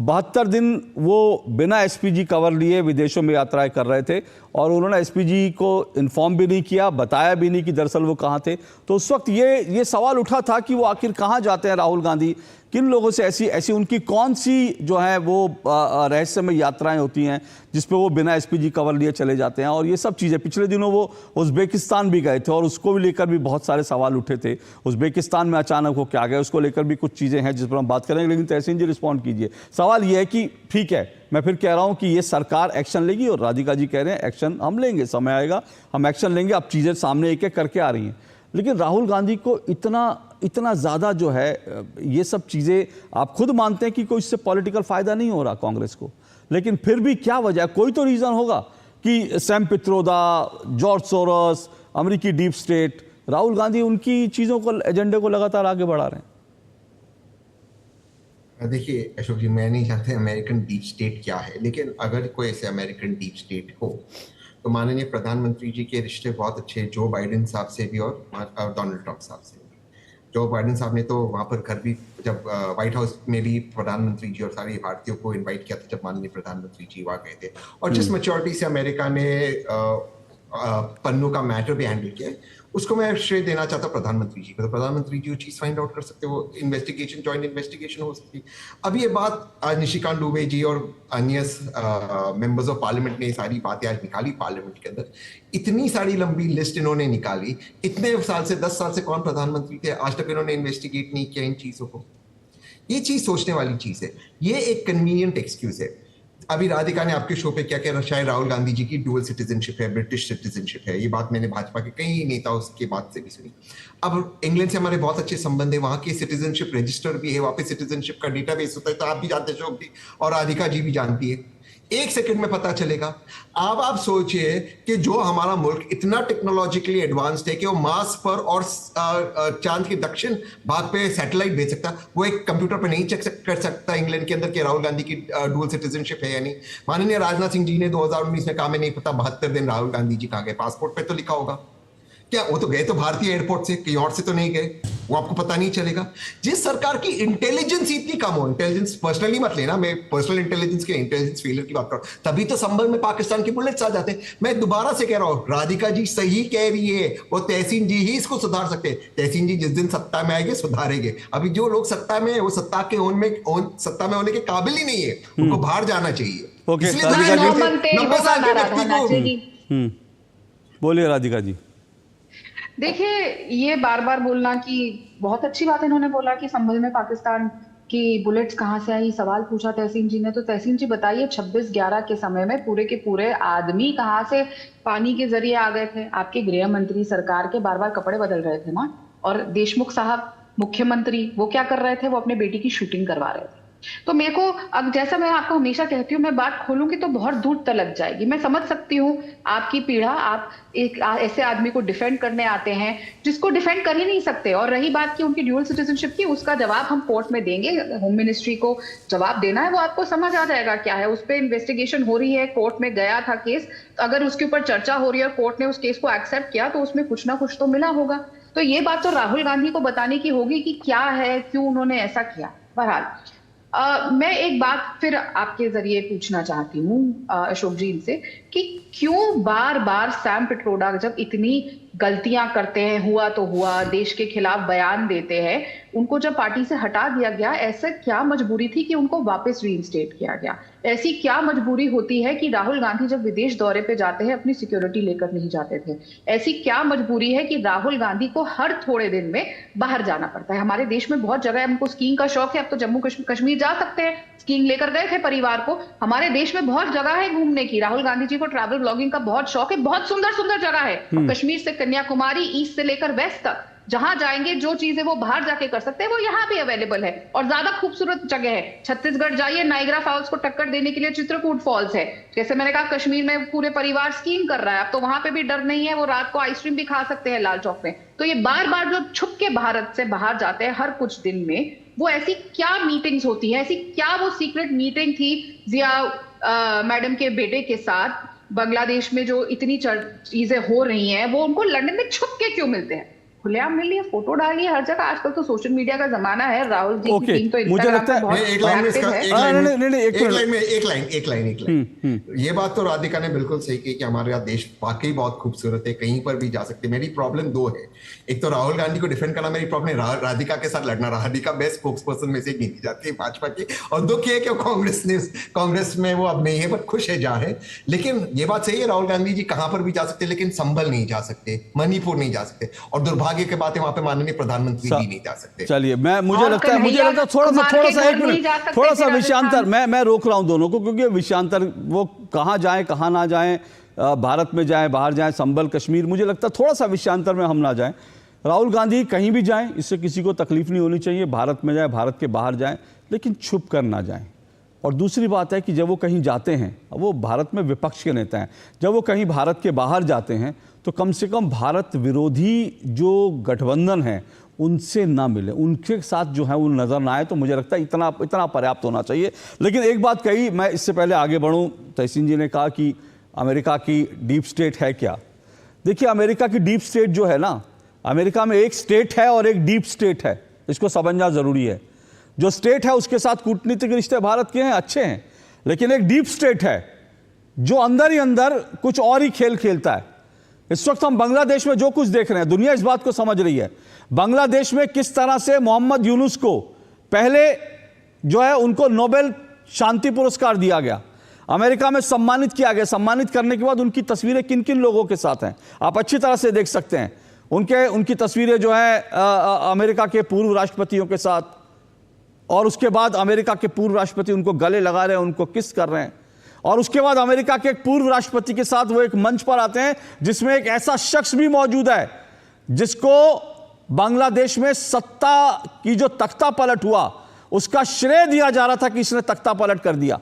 [SPEAKER 1] 72 दिन वो बिना एसपीजी कवर लिए विदेशों में यात्राएं कर रहे थे और उन्होंने एसपीजी को इन्फॉर्म भी नहीं किया, बताया भी नहीं कि दरअसल वो कहाँ थे। तो उस वक्त ये सवाल उठा था कि वो आखिर कहाँ जाते हैं राहुल गांधी, किन लोगों से ऐसी उनकी कौन सी जो है वो रहस्यमय यात्राएं होती हैं जिस पे वो बिना एसपीजी कवर लिए चले जाते हैं। और ये सब चीज़ें, पिछले दिनों वो उज़्बेकिस्तान भी गए थे और उसको भी लेकर भी बहुत सारे सवाल उठे थे। उज़्बेकिस्तान में अचानक वो क्या गए, उसको लेकर भी कुछ चीज़ें हैं जिस पर हम बात करेंगे। लेकिन तहसीन जी रिस्पॉन्ड कीजिए। सवाल ये है कि ठीक है, मैं फिर कह रहा हूं कि ये सरकार एक्शन लेगी और राधिका जी कह रहे हैं एक्शन हम लेंगे, समय आएगा हम एक्शन लेंगे। अब चीज़ें सामने एक एक करके आ रही हैं, लेकिन राहुल गांधी को इतना ज़्यादा जो है ये सब चीज़ें, आप खुद मानते हैं कि कोई इससे पॉलिटिकल फ़ायदा नहीं हो रहा कांग्रेस को, लेकिन फिर भी क्या वजह है? कोई तो रीज़न होगा कि सैम पित्रोदा, जॉर्ज सोरोस, अमेरिकी डीप स्टेट, राहुल गांधी उनकी चीज़ों को, एजेंडे को लगातार आगे बढ़ा रहे हैं।
[SPEAKER 4] देखिए अशोक जी, मैं नहीं जानता अमेरिकन डीप स्टेट क्या है, लेकिन अगर कोई ऐसे अमेरिकन डीप स्टेट हो तो माननीय प्रधानमंत्री जी के रिश्ते बहुत अच्छे जो बाइडेन साहब से भी और डोनाल्ड ट्रंप साहब से भी। जो बाइडेन साहब ने तो वहाँ पर घर भी, जब व्हाइट हाउस में भी प्रधानमंत्री जी और सारे भारतीयों को इनवाइट किया था जब माननीय प्रधानमंत्री जी वहाँ गए थे। और जिस मैच्योरिटी से अमेरिका ने पन्नू का मैटर भी हैंडल किया है, उसको मैं श्रेय देना चाहता हूँ प्रधानमंत्री जी को। तो प्रधानमंत्री जी वो चीज फाइंड आउट कर सकते, वो इन्वेस्टिगेशन, जॉइंट इन्वेस्टिगेशन हो सकती। अब ये बात आज निशिकांत दुबे जी और अन्य मेंबर्स ऑफ पार्लियामेंट ने सारी बातें आज निकाली पार्लियामेंट के अंदर। इतनी सारी लंबी लिस्ट इन्होंने निकाली, इतने साल से 10 साल से कौन प्रधानमंत्री थे, आज तक इन्होंने इन्वेस्टिगेट नहीं किया इन चीजों को। ये चीज सोचने वाली चीज है, ये एक कन्वीनियंट एक्सक्यूज है। अभी राधिका ने आपके शो पे क्या कह, शायद राहुल गांधी जी की डुअल सिटीजनशिप है, ब्रिटिश सिटीजनशिप है। ये बात मैंने भाजपा के कई नेताओं की बात से भी सुनी। अब इंग्लैंड से हमारे बहुत अच्छे संबंध है, वहां की सिटीजनशिप रजिस्टर भी है, वहां पे सिटीजनशिप का डेटाबेस होता है। तो आप भी जानते हैं अशोक जी और राधिका जी भी जानती है, 1 सेकंड में पता चलेगा। अब आप सोचिए कि जो हमारा मुल्क इतना टेक्नोलॉजिकली एडवांस्ड है कि वो मार्स पर और चांद के दक्षिण भाग पे सैटेलाइट भेज सकता, वो एक कंप्यूटर पर नहीं चेक कर सकता इंग्लैंड के अंदर कि राहुल गांधी की डुअल सिटीजनशिप है या नहीं। माननीय राजनाथ सिंह जी ने 2019 में कहा, मैं नहीं पता 72 दिन राहुल गांधी जी कहाँ गए, पासपोर्ट पे तो लिखा होगा। क्या वो तो गए तो भारतीय एयरपोर्ट से, कहीं और से तो नहीं गए, वो आपको पता नहीं चलेगा। जिस सरकार की इंटेलिजेंस इतनी कम हो, इंटेलिजेंस पर्सनली मत लेना, मैं पर्सनल इंटेलिजेंस के इंटेलिजेंस फेलियर की बात कर रहा हूं, तभी तो संभल में पाकिस्तान के बुलेट्स आ जाते हैं। मैं दोबारा से कह रहा हूं, राधिका जी सही कह रही है, वो तहसीन जी ही इसको सुधार सकते हैं। तहसीन जी जिस दिन सत्ता में आएंगे सुधारेंगे। अभी जो लोग सत्ता में है वो सत्ता में होने के काबिल ही नहीं है, उनको बाहर जाना चाहिए।
[SPEAKER 1] बोलिए राधिका जी।
[SPEAKER 5] देखिए, ये बार बार बोलना कि बहुत अच्छी बात इन्होंने बोला कि संभल में पाकिस्तान की बुलेट्स कहाँ से आई, सवाल पूछा तहसीन जी ने। तो तहसीन जी बताइए, 26/11 के समय में पूरे के पूरे आदमी कहाँ से पानी के जरिए आ गए थे? आपके गृह मंत्री सरकार के बार बार कपड़े बदल रहे थे ना, और देशमुख साहब मुख्यमंत्री वो क्या कर रहे थे? वो अपने बेटी की शूटिंग करवा रहे थे। तो मेरे को, अब जैसा मैं आपको हमेशा कहती हूँ, मैं बात खोलूंगी तो बहुत दूर तलक जाएगी। मैं समझ सकती हूँ आपकी पीड़ा, आप एक ऐसे आदमी को डिफेंड करने आते हैं जिसको डिफेंड कर ही नहीं सकते। और रही बात की उनकी ड्यूअल सिटीजनशिप की, उसका जवाब हम कोर्ट में देंगे, होम मिनिस्ट्री को जवाब देना है, वो आपको समझ आ जाएगा क्या है। उस पर इन्वेस्टिगेशन हो रही है, कोर्ट में गया था केस, अगर उसके ऊपर चर्चा हो रही है और कोर्ट ने उस केस को एक्सेप्ट किया तो उसमें कुछ ना कुछ तो मिला होगा। तो ये बात तो राहुल गांधी को बताने की होगी कि क्या है, क्यों उन्होंने ऐसा किया। बहरहाल मैं एक बात फिर आपके जरिए पूछना चाहती हूँ अशोक जी इनसे, कि क्यों बार बार सैम पिट्रोडा जब इतनी गलतियां करते हैं, हुआ तो हुआ, देश के खिलाफ बयान देते हैं, उनको जब पार्टी से हटा दिया गया, ऐसा क्या मजबूरी थी कि उनको वापस रीइंस्टेट किया गया? ऐसी क्या मजबूरी होती है कि राहुल गांधी जब विदेश दौरे पे जाते हैं अपनी सिक्योरिटी लेकर नहीं जाते थे? ऐसी क्या मजबूरी है कि राहुल गांधी को हर थोड़े दिन में बाहर जाना पड़ता है? हमारे देश में बहुत जगह है, हमको स्कीइंग का शौक है, अब तो जम्मू कश्मीर जा सकते हैं, स्कीइंग लेकर गए थे परिवार को। हमारे देश में बहुत जगह है घूमने की, राहुल गांधी जी को ट्रैवल ब्लॉगिंग का बहुत शौक है, बहुत सुंदर सुंदर जगह है, कश्मीर से कन्याकुमारी, ईस्ट से लेकर वेस्ट तक, जहां जाएंगे जो चीजें वो बाहर जाके कर सकते हैं वो यहाँ भी अवेलेबल है, और ज्यादा खूबसूरत जगह है। छत्तीसगढ़ जाइए, नाइग्रा फॉल्स को टक्कर देने के लिए चित्रकूट फॉल्स है। जैसे मैंने कहा, कश्मीर में पूरे परिवार स्कीइंग कर रहा है, अब तो वहां पे भी डर नहीं है, वो रात को आइसक्रीम भी खा सकते हैं लाल चौक में। तो ये बार बार जो छुप के भारत से बाहर जाते हैं हर कुछ दिन में, वो ऐसी क्या मीटिंग्स होती है, ऐसी क्या वो सीक्रेट मीटिंग थी जिया मैडम के बेटे के साथ बांग्लादेश में जो इतनी चीजें हो रही हैं वो उनको लंदन में छुप के क्यों मिलते हैं? खुलेआम मिलिए, फोटो डालिए हर जगह। आजकल तो सोशल मीडिया का जमाना है। राहुल जी की टीम तो
[SPEAKER 1] मुझे लगता है
[SPEAKER 4] एक लाइन में इसका एक लाइन ये बात तो राधिका ने बिल्कुल सही की कि हमारे यहाँ देश वाकई बहुत खूबसूरत है, कहीं पर भी जा सकते। मेरी प्रॉब्लम दो है, एक तो राहुल गांधी को डिफेंड करना मेरी प्रॉब्लम है, राधिका के साथ लड़ना। राधिका बेस्ट स्पोक्स पर्सन में से गिनी जाती है भाजपा की, और दुख है कि कांग्रेस में वो अब नहीं है, पर खुश है जहाँ है। लेकिन ये बात सही है, राहुल गांधी जी कहां पर भी जा सकते, लेकिन संभल नहीं जा सकते, मणिपुर नहीं जा सकते, और दुर्भाग्य की बात है वहां पे माननीय प्रधानमंत्री जी नहीं जा सकते।
[SPEAKER 1] चलिए, मुझे लगता है थोड़ा सा विषयांतर, मैं रोक रहा हूं दोनों को, क्योंकि विषयांतर वो कहां जाएं कहां ना जाएं, भारत में जाएं बाहर जाएं, संभल कश्मीर, मुझे लगता है थोड़ा सा विषयांतर में हम ना जाएं। राहुल गांधी कहीं भी जाएं, इससे किसी को तकलीफ नहीं होनी चाहिए, भारत में जाएं, भारत के बाहर जाएं, लेकिन छुप कर ना जाएं। और दूसरी बात है कि जब वो कहीं जाते हैं, वो भारत में विपक्ष के नेता हैं, जब वो कहीं भारत के बाहर जाते हैं तो कम से कम भारत विरोधी जो गठबंधन है उनसे ना मिले, उनके साथ जो है वो नज़र ना आए। तो मुझे लगता है इतना पर्याप्त होना चाहिए। लेकिन एक बात कही, मैं इससे पहले आगे बढ़ूं, तहसीन जी ने कहा कि अमेरिका की डीप स्टेट है क्या। देखिए, अमेरिका की डीप स्टेट जो है ना, अमेरिका में एक स्टेट है और एक डीप स्टेट है, इसको समझना ज़रूरी है। जो स्टेट है उसके साथ कूटनीतिक रिश्ते भारत के हैं, अच्छे हैं, लेकिन एक डीप स्टेट है जो अंदर ही अंदर कुछ और ही खेल खेलता है। इस वक्त हम बांग्लादेश में जो कुछ देख रहे हैं, दुनिया इस बात को समझ रही है। बांग्लादेश में किस तरह से मोहम्मद यूनुस को पहले जो है उनको नोबेल शांति पुरस्कार दिया गया, अमेरिका में सम्मानित किया गया। सम्मानित करने के बाद उनकी तस्वीरें किन किन लोगों के साथ हैं आप अच्छी तरह से देख सकते हैं। उनकी तस्वीरें जो है अमेरिका के पूर्व राष्ट्रपतियों के साथ, और उसके बाद अमेरिका के पूर्व राष्ट्रपति उनको गले लगा रहे हैं, उनको किस कर रहे हैं, और उसके बाद अमेरिका के एक पूर्व राष्ट्रपति के साथ वो एक मंच पर आते हैं जिसमें एक ऐसा शख्स भी मौजूद है जिसको बांग्लादेश में सत्ता की जो तख्ता पलट हुआ उसका श्रेय दिया जा रहा था कि इसने तख्ता पलट कर दिया।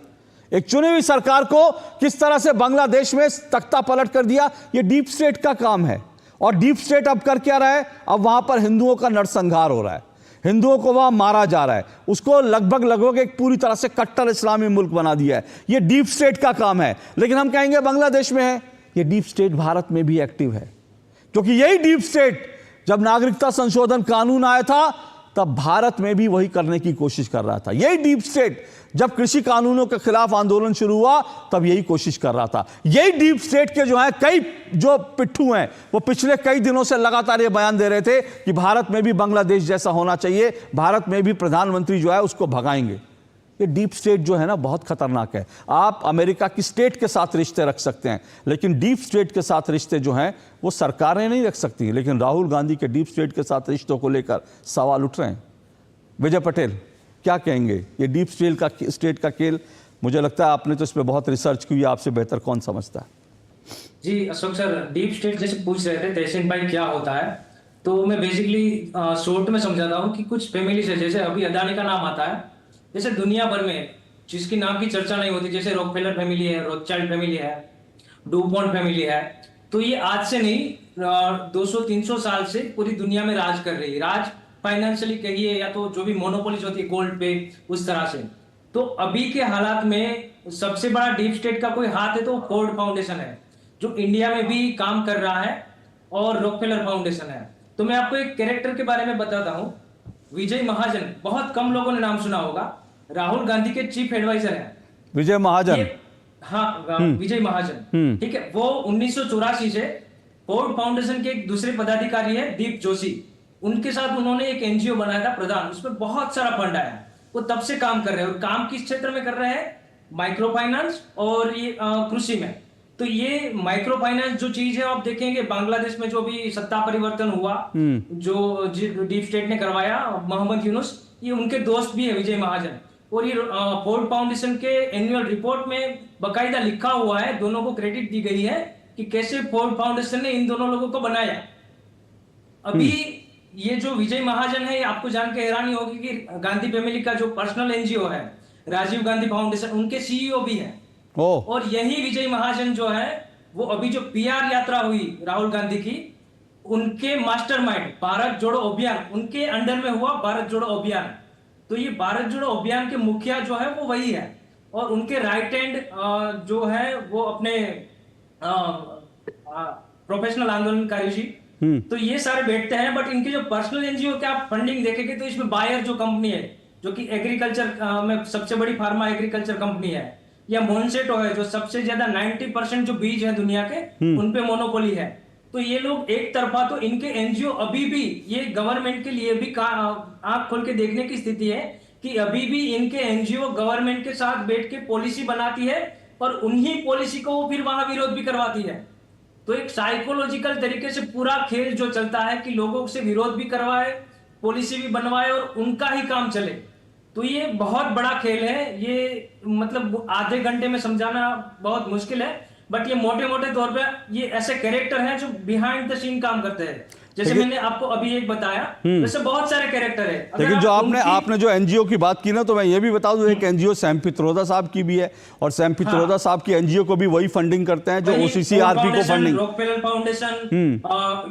[SPEAKER 1] एक चुनी हुई सरकार को किस तरह से बांग्लादेश में तख्ता पलट कर दिया, ये डीप स्टेट का काम है। और डीप स्टेट अब कर क्या रहा है, अब वहां पर हिंदुओं का नरसंहार हो रहा है, हिंदुओं को वहां मारा जा रहा है, उसको लगभग एक पूरी तरह से कट्टर इस्लामी मुल्क बना दिया है। ये डीप स्टेट का काम है। लेकिन हम कहेंगे बांग्लादेश में है, ये डीप स्टेट भारत में भी एक्टिव है, क्योंकि यही डीप स्टेट जब नागरिकता संशोधन कानून आया था तब भारत में भी वही करने की कोशिश कर रहा था। यही डीप स्टेट जब कृषि कानूनों के खिलाफ आंदोलन शुरू हुआ तब यही कोशिश कर रहा था। यही डीप स्टेट के जो है कई जो पिट्ठू हैं वो पिछले कई दिनों से लगातार ये बयान दे रहे थे कि भारत में भी बांग्लादेश जैसा होना चाहिए, भारत में भी प्रधानमंत्री जो है उसको भगाएंगे। ये डीप स्टेट जो है ना बहुत खतरनाक है। आप अमेरिका की स्टेट के साथ रिश्ते रख सकते हैं, लेकिन डीप स्टेट के साथ रिश्ते जो हैं वो सरकारें नहीं रख सकती। लेकिन राहुल गांधी के डीप स्टेट के साथ रिश्तों को लेकर सवाल उठ रहे हैं। विजय पटेल क्या कहेंगे, ये डीप स्टेट का खेल, मुझे लगता है आपने तो इस पर बहुत रिसर्च की, आपसे बेहतर कौन समझता है?
[SPEAKER 6] जी अशोक सर, डीप स्टेट जैसे पूछ रहे थे तहसीन भाई क्या होता है, तो मैं बेसिकली शॉर्ट में समझाता हूँ कि कुछ फैमिलीज है, जैसे अभी अदानी का नाम आता है, जैसे दुनिया भर में जिसकी नाम की चर्चा नहीं होती, जैसे रॉकफेलर फैमिली है, रोथस्चाइल्ड फैमिली है, डुपॉन्ट फैमिली है, तो ये आज से नहीं 200-300 साल से पूरी दुनिया में राज कर रही है। राज फाइनेंशियली कहिए या तो जो भी मोनोपोलीज होती है गोल्ड पे, उस तरह से। तो अभी के हालात में सबसे बड़ा डीप स्टेट का कोई हाथ है तो फोर्ड फाउंडेशन है, जो इंडिया में भी काम कर रहा है, और रॉकफेलर फाउंडेशन है। तो मैं आपको एक कैरेक्टर के बारे में बताता हूँ। विजय महाजन, बहुत कम लोगों ने नाम सुना होगा, राहुल गांधी के चीफ एडवाइजर हैं।
[SPEAKER 1] विजय महाजन,
[SPEAKER 6] हाँ विजय महाजन, ठीक है। वो 1984 से फोर्ड फाउंडेशन के एक दूसरे पदाधिकारी है दीप जोशी, उनके साथ उन्होंने एक एनजीओ बनाया था प्रधान, उसमें बहुत सारा फंड आया। वो तब से काम कर रहे हैं, और काम किस क्षेत्र में कर रहे हैं, माइक्रो फाइनेंस और ये कृषि में। तो ये माइक्रो फाइनेंस जो चीज है, आप देखेंगे बांग्लादेश में जो भी सत्ता परिवर्तन हुआ, जो डीप स्टेट ने करवाया, मोहम्मद यूनुस, ये उनके दोस्त भी है विजय महाजन। और ये फोर्ड फाउंडेशन के एनुअल रिपोर्ट में बकायदा लिखा हुआ है, दोनों को क्रेडिट दी गई है कि कैसे फोर्ड फाउंडेशन ने इन दोनों लोगों को बनाया। अभी ये जो विजय महाजन है, आपको जान के हैरानी होगी कि गांधी फैमिली का जो पर्सनल एनजीओ है राजीव गांधी फाउंडेशन, उनके सीईओ भी हैं। और यही विजय महाजन जो है वो अभी जो पीआर यात्रा हुई राहुल गांधी की, उनके मास्टरमाइंड भारत जोड़ो अभियान, उनके अंडर में हुआ भारत जोड़ो अभियान। तो ये भारत जोड़ो अभियान के मुखिया जो है वो वही है, और उनके राइट हैंड जो है वो अपने प्रोफेशनल आंदोलनकारी जी, तो ये सारे बैठते हैं। बट इनकी जो पर्सनल एनजीओ के आप फंडिंग देखेंगे तो इसमें बायर जो कंपनी है, जो कि एग्रीकल्चर में सबसे बड़ी फार्मा एग्रीकल्चर कंपनी है, या मोनसेटो है जो सबसे ज्यादा 90% जो बीज है दुनिया के उनपे मोनोपोली है। तो ये लोग एक तरफा, तो इनके एनजीओ अभी भी, ये गवर्नमेंट के लिए भी आंख खोल के देखने की स्थिति है कि अभी भी इनके एनजीओ गवर्नमेंट के साथ बैठ के पॉलिसी बनाती है और उन्हीं पॉलिसी को वो फिर वहां विरोध भी करवाती है। तो एक साइकोलॉजिकल तरीके से पूरा खेल जो चलता है कि लोगों से विरोध भी करवाए, पॉलिसी भी बनवाए और उनका ही काम चले। तो ये बहुत बड़ा खेल है। ये मतलब आधे घंटे में समझाना बहुत मुश्किल है, बट ये मोटे मोटे तौर पे ये ऐसे कैरेक्टर हैं जो बिहाइंड द सीन काम करते हैं। जैसे मैंने आपको अभी एक बताया, वैसे बहुत सारे कैरेक्टर है।
[SPEAKER 1] लेकिन जो आपने जो एनजीओ की बात की ना, तो मैं ये भी बता दूं, एक एनजीओ सैम पित्रोदा साहब की भी है, और सैम पित्रोदा साहब की एनजीओ को भी वही फंडिंग करते हैं जो ओसीसीआरपी को फंडिंग,
[SPEAKER 6] रॉकफेलर फाउंडेशन,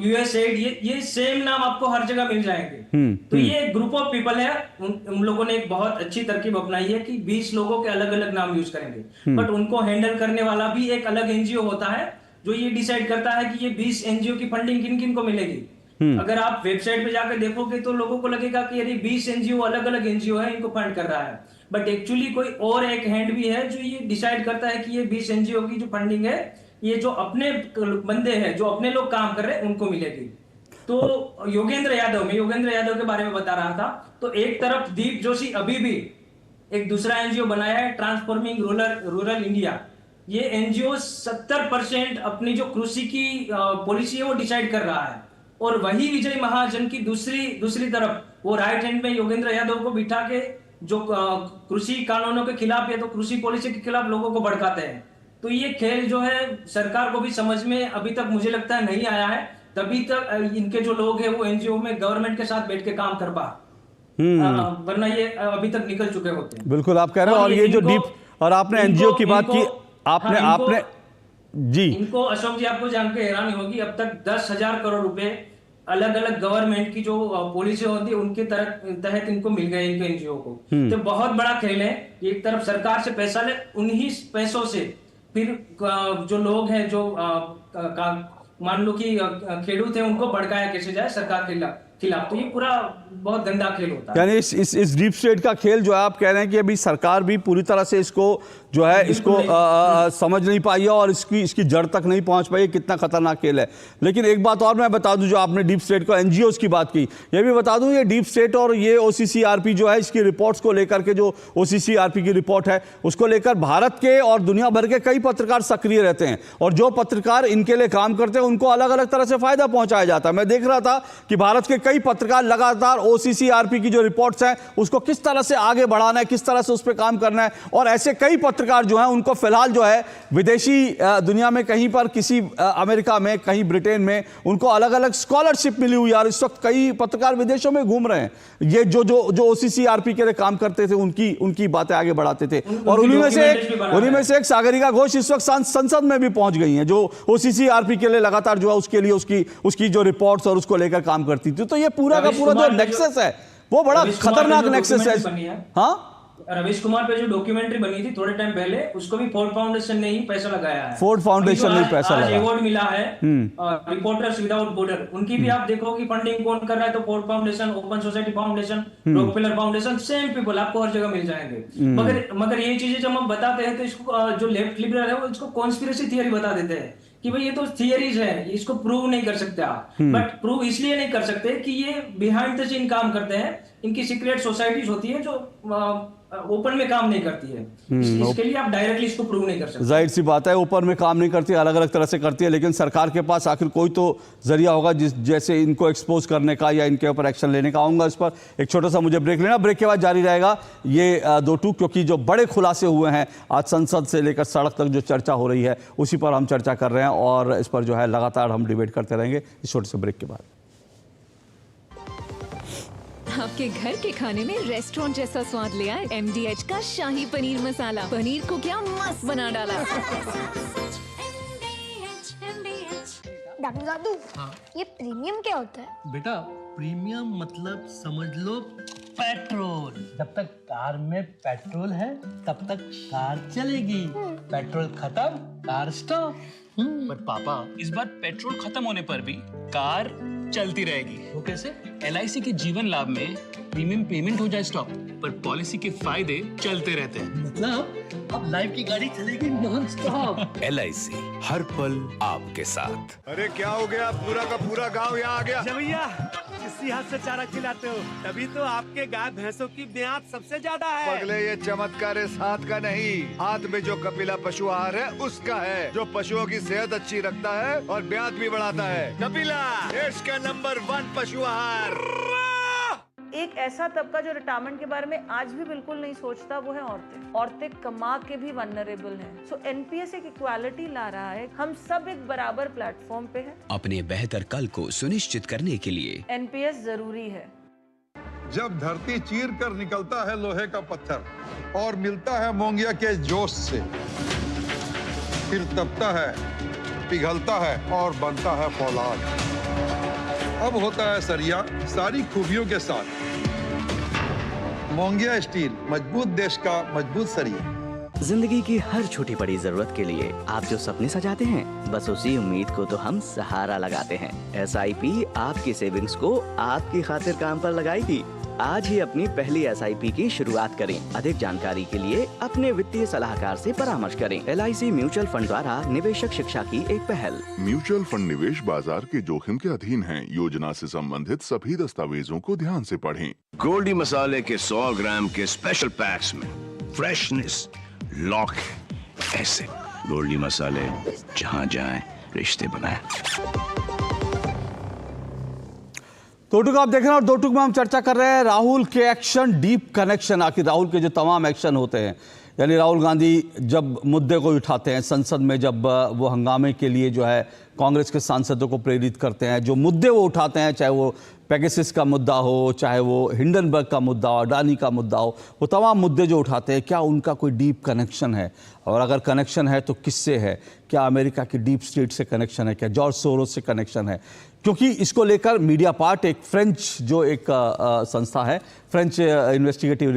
[SPEAKER 6] यूएसएड, ये सेम नाम आपको हर जगह मिल जाएंगे। तो ये ग्रुप ऑफ पीपल है, उन लोगों ने एक बहुत अच्छी तरकीब अपनाई है कि 20 लोगों के अलग अलग नाम यूज करेंगे, बट उनको हैंडल करने वाला भी एक अलग एनजीओ होता है जो ये डिसाइड करता है कि ये 20 एनजीओ की फंडिंग किन किन को मिलेगी। अगर आप वेबसाइट पे जाकर देखोगे तो लोगों को लगेगा कि यदि 20 एनजीओ अलग अलग एनजीओ है, इनको फंड कर रहा है, बट एक्चुअली कोई और एक हैंड भी है जो ये डिसाइड करता है कि ये 20 एनजीओ की जो फंडिंग है, ये जो अपने बंदे हैं, जो अपने लोग काम कर रहे हैं, उनको मिलेगी। तो योगेंद्र यादव के बारे में बता रहा था। तो एक तरफ दीप जोशी अभी भी एक दूसरा एनजीओ बनाया है, ट्रांसफॉर्मिंग रूरल इंडिया। ये एनजीओ 70% अपनी जो कृषि की पॉलिसी है वो डिसाइड कर रहा है, और वही विजय महाजन की दूसरी तरफ वो राइट हैंड में योगेंद्र यादव को बिठा के जो कृषि कानूनों के खिलाफ या तो कृषि पॉलिसी के खिलाफ लोगों को भड़काते हैं। तो ये खेल जो है सरकार को भी समझ में अभी तक मुझे लगता है नहीं आया है, तभी तक इनके जो लोग हैं वो एनजीओ में गवर्नमेंट के साथ बैठ के काम कर पा, वरना ये अभी तक निकल चुके होते हैं।
[SPEAKER 1] बिल्कुल आप कह रहे हैं। और ये जो डीप, और आपने एनजीओ की बात की, आपने जी,
[SPEAKER 6] इनको अशोक जी आपको जान के हैरानी होगी, अब तक 10,000 करोड़ रुपए अलग अलग गवर्नमेंट की जो पॉलिसी होती है उनके तहत इनको मिल गए, इनके एनजीओ को। तो बहुत बड़ा खेल है। एक तरफ सरकार से पैसा ले, उन्हीं पैसों से फिर जो लोग हैं, जो मान लो कि खेडूत है, उनको भड़काया कैसे जाए सरकार के खिलाफ। तो ये पूरा बहुत गंदा खेल होता है।
[SPEAKER 1] यानी इस डीप स्टेट का खेल जो है, आप कह रहे हैं कि अभी सरकार भी पूरी तरह से इसको जो है इसको समझ नहीं पाई है और इसकी जड़ तक नहीं पहुंच पाई है, कितना खतरनाक खेल है। लेकिन एक बात और मैं बता दूं, जो आपने डीप स्टेट को एनजीओज की बात की, ये भी बता दूं, ये डीप स्टेट और ये ओसीसीआरपी जो है, इसकी रिपोर्ट्स को लेकर के, जो ओसीसीआरपी की रिपोर्ट है उसको लेकर भारत के और दुनिया भर के कई पत्रकार सक्रिय रहते हैं, और जो पत्रकार इनके लिए काम करते हैं उनको अलग अलग तरह से फायदा पहुंचाया जाता है। मैं देख रहा था कि भारत के कई पत्रकार लगातार ओसीसीआरपी की जो रिपोर्ट्स हैं उसको किस तरह से आगे बढ़ाना है, किस तरह से उस पर काम करना है, और ऐसे कई पत्रकार जो हैं उनको फिलहाल जो है विदेशी दुनिया में कहीं पर, किसी अमेरिका में, कहीं ब्रिटेन में, उनको अलग अलग स्कॉलरशिप मिली हुई है। और इस वक्त कई पत्रकार विदेशों में घूम रहे हैं, ये जो ओसीसीआरपी के लिए काम करते थे उनकी बातें आगे बढ़ाते थे। और उन्हीं में से एक सागरिका घोष इस वक्त संसद में भी पहुंच गई हैं, जो ओसीसीआरपी के लिए लगातार जो है उसके लिए उसकी जो रिपोर्ट्स और उसको लेकर काम करती थी। तो ये पूरा का पूरा जो नेक्सस है वो बड़ा खतरनाक नेक्सस है। हाँ,
[SPEAKER 6] रवीश कुमार पे जो डॉक्यूमेंट्री बनी थी थोड़े टाइम पहले, उसको भी फोर्ड फाउंडेशन ने ही पैसा लगाया है।
[SPEAKER 1] फोर्ड फाउंडेशन ने पैसा लगाया,
[SPEAKER 6] अवार्ड मिला है रिपोर्टर्स विदाउट बॉर्डर, उनकी भी आप देखो कि फंडिंग कौन कर रहा है, तो Ford foundation, open society foundation, Rockefeller foundation, same people आपको हर जगह मिल जाएंगे। मगर ये चीजें जब हम बताते हैं तो इसको जो लेफ्ट लिबरल है वो इसको कॉन्स्पिरेसी थियरी बता देते हैं कि भाई ये तो थियरीज है, इसको प्रूव नहीं कर सकते आप। बट प्रूव इसलिए नहीं कर सकते कि ये बिहाइंड द सीन काम करते हैं, इनकी सीक्रेट सोसाइटीज होती है जो ओपन में काम नहीं करती है, इसके लिए आप डायरेक्टली इसको प्रूव नहीं कर सकते।
[SPEAKER 1] जाहिर सी बात है, ओपन में काम नहीं करती, अलग अलग तरह से करती है, लेकिन सरकार के पास आखिर कोई तो जरिया होगा जैसे इनको एक्सपोज करने का या इनके ऊपर एक्शन लेने का। आऊंगा इस पर एक छोटा सा मुझे ब्रेक लेना, ब्रेक के बाद जारी रहेगा ये दो टूक, क्योंकि जो बड़े खुलासे हुए हैं आज संसद से लेकर सड़क तक जो चर्चा हो रही है उसी पर हम चर्चा कर रहे हैं, और इस पर जो है लगातार हम डिबेट करते रहेंगे इस छोटे से ब्रेक के बाद।
[SPEAKER 7] आपके घर के खाने में रेस्टोरेंट जैसा स्वाद ले आए MDH का शाही पनीर मसाला। पनीर को क्या मस्त बना डाला।
[SPEAKER 8] दादू ये प्रीमियम क्या होता है?
[SPEAKER 9] बेटा प्रीमियम मतलब समझ लो पेट्रोल। जब तक कार में पेट्रोल है तब तक कार चलेगी, पेट्रोल खत्म कार स्टॉप।
[SPEAKER 10] पर पापा, इस बार पेट्रोल खत्म होने पर भी कार चलती रहेगी। वो कैसे? LIC के जीवन लाभ में प्रीमियम पेमेंट हो जाए स्टॉप, पर पॉलिसी के फायदे चलते रहते हैं।
[SPEAKER 9] मतलब अब लाइफ की गाड़ी चलेगी नॉन स्टॉप।
[SPEAKER 11] LIC हर पल आपके साथ।
[SPEAKER 12] अरे क्या हो गया, पूरा का पूरा गांव यहाँ आ गया।
[SPEAKER 13] भैया इसी हाथ से चारा खिलाते हो, तभी तो आपके गाय भैंसों की ब्याज सबसे ज्यादा है।
[SPEAKER 12] पगले, ये चमत्कार इस हाथ का नहीं, हाथ में जो कपिला पशु आहार है उसका है, जो पशुओं की सेहत अच्छी रखता है और ब्याज भी बढ़ाता है। कपिला, देश का नंबर 1 पशु आहार।
[SPEAKER 14] एक ऐसा तबका जो रिटायरमेंट के बारे में आज भी बिल्कुल नहीं सोचता, वो है औरतें। औरतें कमा के भी वल्नरेबल हैं। सो एनपीएस एक इक्वालिटी ला रहा है, हम सब एक बराबर प्लेटफॉर्म पे हैं।
[SPEAKER 11] अपने बेहतर कल को सुनिश्चित करने के लिए
[SPEAKER 14] एनपीएस जरूरी है।
[SPEAKER 12] जब धरती चीर कर निकलता है लोहे का पत्थर और मिलता है मोंगिया के जोश से, फिर तपता है, पिघलता है और बनता है फौलाद। अब होता है सरिया सारी खूबियों के साथ। मोंगिया स्टील, मजबूत देश का मजबूत सरिया।
[SPEAKER 15] जिंदगी की हर छोटी बड़ी जरूरत के लिए आप जो सपने सजाते हैं, बस उसी उम्मीद को तो हम सहारा लगाते हैं। SIP आपकी सेविंग्स को आपकी खातिर काम पर लगाएगी। आज ही अपनी पहली SIP की शुरुआत करें। अधिक जानकारी के लिए अपने वित्तीय सलाहकार से परामर्श करें। LIC म्यूचुअल फंड द्वारा निवेशक शिक्षा की एक पहल।
[SPEAKER 16] म्यूचुअल फंड निवेश बाजार के जोखिम के अधीन है। योजना से संबंधित सभी दस्तावेजों को ध्यान से पढ़ें।
[SPEAKER 11] गोल्डी मसाले के 100 ग्राम के स्पेशल पैक्स में फ्रेशनेस लॉक है। ऐसे गोल्डी मसाले जहां जाएं रिश्ते बनाएं।
[SPEAKER 1] दो टूक आप देख रहे हैं और दो टूक में हम चर्चा कर रहे हैं राहुल के एक्शन, डीप कनेक्शन। आखिर राहुल के जो तमाम एक्शन होते हैं, यानी राहुल गांधी जब मुद्दे को उठाते हैं संसद में, जब वो हंगामे के लिए जो है कांग्रेस के सांसदों को प्रेरित करते हैं, जो मुद्दे वो उठाते हैं, चाहे वो पेगासस का मुद्दा हो, चाहे वो हिंडनबर्ग का मुद्दा हो, अडानी का मुद्दा हो, वो तमाम मुद्दे जो उठाते हैं, क्या उनका कोई डीप कनेक्शन है? और अगर कनेक्शन है तो किससे है? क्या अमेरिका की डीप स्टेट से कनेक्शन है? क्या जॉर्ज सोरोस से कनेक्शन है? क्योंकि इसको लेकर मीडिया पार्ट, एक फ्रेंच जो एक संस्था है, फ्रेंच इन्वेस्टिगेटिव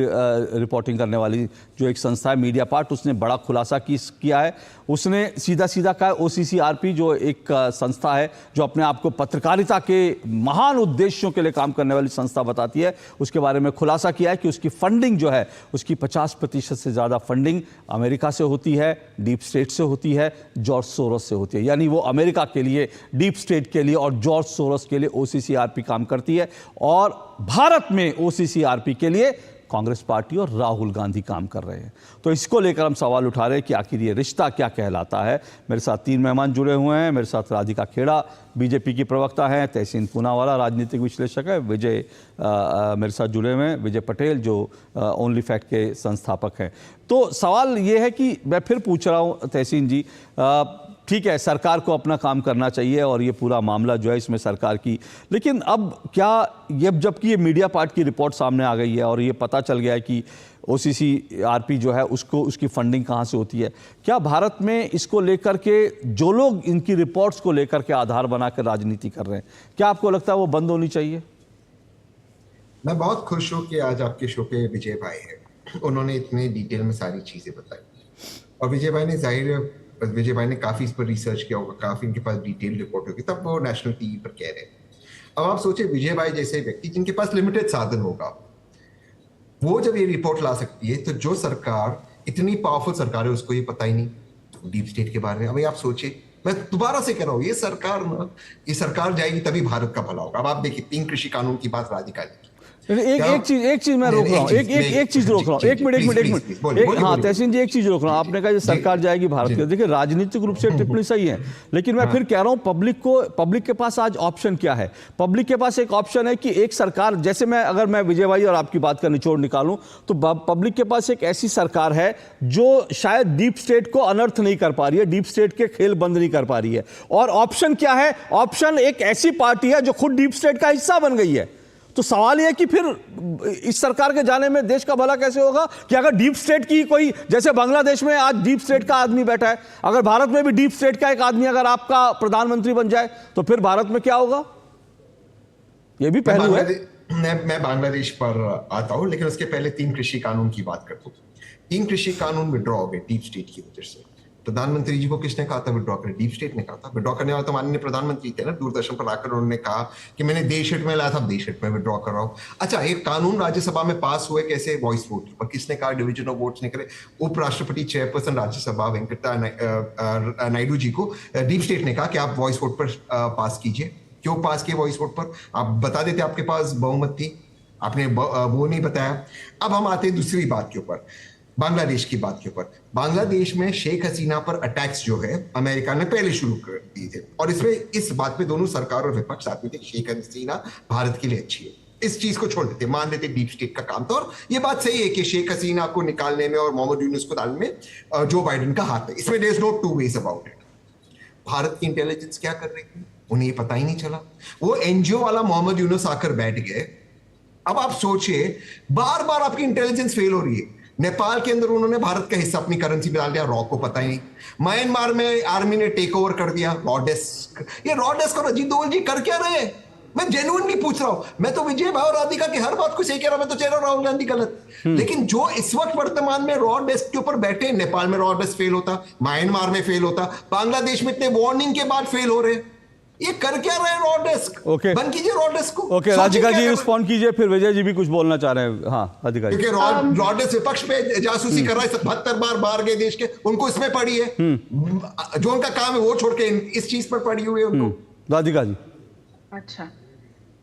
[SPEAKER 1] रिपोर्टिंग करने वाली जो एक संस्था है मीडिया पार्ट, उसने बड़ा खुलासा किया है। उसने सीधा सीधा कहा, OCCRP जो एक संस्था है जो अपने आप को पत्रकारिता के महान उद्देश्यों के लिए काम करने वाली संस्था बताती है, उसके बारे में खुलासा किया है कि उसकी फंडिंग जो है, उसकी 50% से ज़्यादा फंडिंग अमेरिका से होती है, डीप स्टेट से होती है, जॉर्ज सोरोस से होती है। यानी वो अमेरिका के लिए, डीप स्टेट के लिए और जॉर्ज सोरोस के लिए OCCRP काम करती है, और भारत में OCCRP के लिए कांग्रेस पार्टी और राहुल गांधी काम कर रहे हैं। तो इसको लेकर हम सवाल उठा रहे हैं कि आखिर ये रिश्ता क्या कहलाता है। मेरे साथ 3 मेहमान जुड़े हुए हैं। मेरे साथ राधिका खेड़ा बीजेपी की प्रवक्ता हैं, तहसीन पूनावाला राजनीतिक विश्लेषक है, विजय मेरे साथ जुड़े हुए हैं, विजय पटेल जो ओनली फैक्ट के संस्थापक हैं। तो सवाल ये है कि मैं फिर पूछ रहा हूँ तहसीन जी, ठीक है सरकार को अपना काम करना चाहिए और ये पूरा मामला जो है इसमें सरकार की, लेकिन अब क्या ये जबकि ये मीडिया पार्ट की रिपोर्ट सामने आ गई है और ये पता चल गया है कि OCCRP जो है उसको, उसकी फंडिंग कहाँ से होती है, क्या भारत में इसको लेकर के जो लोग इनकी रिपोर्ट्स को लेकर के आधार बनाकर राजनीति कर रहे हैं, क्या आपको लगता है वो बंद होनी चाहिए?
[SPEAKER 4] मैं बहुत खुश हूँ कि आज आपके शो पे विजय भाई है, उन्होंने इतने डिटेल में सारी चीजें बताई और विजय भाई ने काफी इस पर रिसर्च किया होगा, काफी इनके पास डिटेल रिपोर्ट होगी, तब वो नेशनल टीवी पर कह रहे हैं। अब आप सोचे विजय भाई जैसे व्यक्ति जिनके पास लिमिटेड साधन होगा, वो जब ये रिपोर्ट ला सकती है, तो जो सरकार इतनी पावरफुल सरकार है उसको ये पता ही नहीं डीप स्टेट के बारे में। अभी आप सोचिए, मैं दोबारा से कह रहा हूँ, ये सरकार जाएगी तभी भारत का भला होगा। अब आप देखिए 3 कृषि कानून की बात राधिका ने,
[SPEAKER 1] एक चीज मैं रोक रहा हूँ, एक चीज रोक रहा हूँ, एक मिनट, हाँ तहसीन जी एक चीज रोक रहा हूँ। आपने कहा ये सरकार जाएगी भारत की, देखिए राजनीतिक रूप से टिप्पणी सही है, लेकिन मैं फिर कह रहा हूँ पब्लिक के पास आज ऑप्शन क्या है? पब्लिक के पास एक ऑप्शन है कि एक सरकार, जैसे अगर मैं विजय भाई और आपकी बात का निचोड़ निकालूं तो पब्लिक के पास एक ऐसी सरकार है जो शायद डीप स्टेट को अनर्थ नहीं कर पा रही है, डीप स्टेट के खेल बंद नहीं कर पा रही है, और ऑप्शन क्या है? ऑप्शन एक ऐसी पार्टी है जो खुद डीप स्टेट का हिस्सा बन गई है। तो सवाल यह कि फिर इस सरकार के जाने में देश का भला कैसे होगा? कि अगर डीप स्टेट की कोई, जैसे बांग्लादेश में आज डीप स्टेट का आदमी बैठा है, अगर भारत में भी डीप स्टेट का एक आदमी अगर आपका प्रधानमंत्री बन जाए तो फिर भारत में क्या होगा? यह भी पहलू है।
[SPEAKER 4] मैं बांग्लादेश पर आता हूं, लेकिन उसके पहले 3 कृषि कानून की बात करता हूं। 3 कृषि कानून विड्रॉ हो गए डीप स्टेट की वजह से। प्रधानमंत्री जी को किसने कहा था विड्रॉ करें? डीप स्टेट ने कहा था। विड्रॉ करने वाले तो माननीय प्रधानमंत्री थे ना, दूरदर्शन पर आकर उन्होंने कहा कि मैंने देश हित में लाया था, देश हित में विड्रॉ कर रहा हूं। अच्छा, एक कानून राज्यसभा में पास हुए कैसे? वॉइस वोट पर। किसने कहा डिवीजन ऑफ वोट्स नहीं करे? उपराष्ट्रपति चेयरपर्सन राज्यसभा वेंकैया नायडू जी को डीप स्टेट ने कहा कि आप वॉइस वोट पर पास कीजिए। क्यों पास किए वॉइस वोट पर? आप बता देते आपके पास बहुमत थी, आपने वो नहीं बताया। अब हम आते हैं दूसरी बात के ऊपर, बांग्लादेश की बात के ऊपर। बांग्लादेश में शेख हसीना पर अटैक्स जो है अमेरिका ने पहले शुरू कर दिए थे, और इसमें इस बात पे दोनों सरकार और विपक्ष साथ में थे। शेख हसीना भारत के लिए अच्छी है, इस चीज को छोड़ देते, मान देते डीप स्टेट का काम था। और ये बात सही है कि शेख हसीना को निकालने में और मोहम्मद यूनुस को डालने में जो बाइडेन का हाथ है, इसमें there is no two ways about it. Bharat की इंटेलिजेंस क्या कर रही थी, उन्हें ये पता ही नहीं चला। वो एनजीओ वाला मोहम्मद यूनुस आकर बैठ गए। अब आप सोचिए, बार बार आपकी इंटेलिजेंस फेल हो रही है। नेपाल के अंदर उन्होंने भारत का हिस्सा अपनी करेंसी में डाल दिया, रॉ को पता ही नहीं। म्यांमार में आर्मी ने टेक ओवर कर दिया रॉ डेस्क। ये रॉ डेस्क और अजीत दोवल जी कर क्या रहे हैं? मैं जेन्युइनली पूछ रहा हूं। मैं तो विजय भाई और राधिका की हर बात को सही कह रहा हूं, मैं तो कह रहा हूं राहुल गांधी गलत। लेकिन जो इस वक्त वर्तमान में रॉ डेस्क के ऊपर बैठे, नेपाल में रॉ डेस्क फेल होता, म्यांमार में फेल होता, बांग्लादेश में इतने वार्निंग के बाद फेल हो रहे, ये कर क्या रहे रॉ डेस्क?
[SPEAKER 1] ओके,
[SPEAKER 4] बंद कीजिए रॉ डेस्क को।
[SPEAKER 1] ओके, राधिका जी रिस्पॉन्ड कीजिए, फिर विजय जी भी कुछ बोलना चाह रहे हैं। हाँ राधिका जी।
[SPEAKER 4] क्योंकि रॉ डेस्क विपक्ष पे जासूसी कर रहा है, 72 बार बाहर गए देश के, उनको इसमें पड़ी है। जो उनका काम है वो छोड़ के इस चीज पर पड़ी हुई है उनको।
[SPEAKER 1] राधिका जी,
[SPEAKER 5] अच्छा,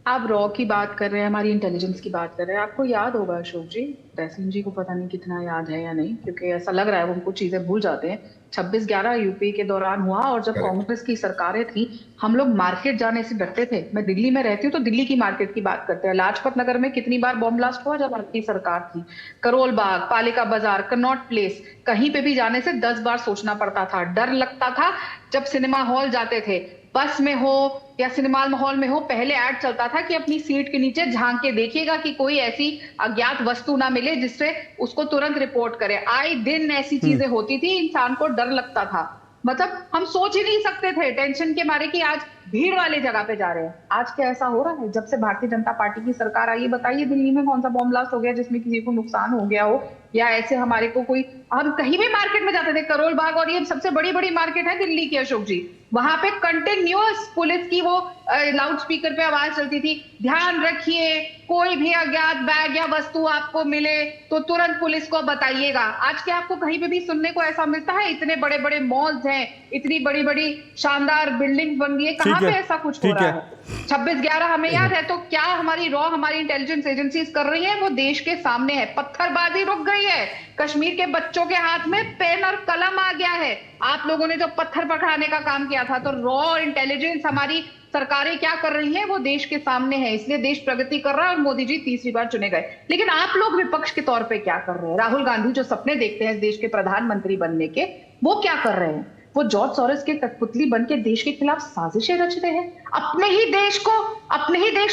[SPEAKER 5] आप रॉ की बात कर रहे हैं, हमारी इंटेलिजेंस की बात कर रहे हैं। आपको याद होगा अशोक जी, तहसीन जी को पता नहीं कितना याद है या नहीं, क्योंकि ऐसा लग रहा है वो कुछ चीजें भूल जाते हैं। 26/11 यूपी के दौरान हुआ, और जब कांग्रेस की सरकारें थी, हम लोग मार्केट जाने से डरते थे। मैं दिल्ली में रहती हूँ तो दिल्ली की मार्केट की बात करते हैं। लाजपत नगर में कितनी बार बॉम्ब ब्लास्ट हुआ जब आपकी सरकार थी। करोल बाग, पालिका बाजार, कनॉट प्लेस, कहीं पे भी जाने से 10 बार सोचना पड़ता था, डर लगता था। जब सिनेमा हॉल जाते थे, बस में हो या सिनेमा हॉल में हो, पहले ऐड चलता था कि अपनी सीट के नीचे झांक के देखिएगा कि कोई ऐसी अज्ञात वस्तु ना मिले जिससे उसको तुरंत रिपोर्ट करे। आए दिन ऐसी चीजें होती थी, इंसान को डर लगता था। मतलब हम सोच ही नहीं सकते थे टेंशन के मारे कि आज भीड़ वाले जगह पे जा रहे हैं। आज क्या ऐसा हो रहा है? जब से भारतीय जनता पार्टी की सरकार आई, बताइए दिल्ली में कौन सा बॉम्ब ब्लास्ट हो गया जिसमें किसी को नुकसान हो गया हो, या ऐसे हमारे को कोई, हम कहीं भी मार्केट में जाते थे, करोल बाग और ये सबसे बड़ी बड़ी मार्केट है दिल्ली की अशोक जी, वहां पे कंटिन्यूअस पुलिस की वो लाउड स्पीकर पे आवाज चलती थी, ध्यान रखिए कोई भी अज्ञात बैग या वस्तु आपको मिले तो तुरंत पुलिस को बताइएगा। आज क्या आपको कहीं पे भी सुनने को ऐसा मिलता है? इतने बड़े बड़े मॉल्स हैं, इतनी बड़ी बड़ी शानदार बिल्डिंग बन गई है, कहाँ पे ऐसा कुछ हो रहा है? 26/11 हमें याद है, तो क्या हमारी रॉ, हमारी इंटेलिजेंस एजेंसीज कर रही है? वो देश के सामने है। पत्थरबाजी रुक गई है, कश्मीर के बच्चों के हाथ में पेन और कलम आ गया है। आप लोगों ने जो पत्थर पकड़ाने का काम किया था, तो रॉ इंटेलिजेंस हमारी सरकारें क्या कर रही हैं वो देश के सामने है। इसलिए देश प्रगति कर रहा है और मोदी जी तीसरी बार चुने गए। लेकिन आप लोग विपक्ष के तौर पे क्या कर रहे हैं? राहुल गांधी जो सपने देखते हैं इस देश के प्रधानमंत्री बनने के, वो क्या कर रहे हैं? वो जॉर्ज सॉरोस के कठपुतली बन के देश के खिलाफ साजिशें रच रहे हैं। अपने ही देश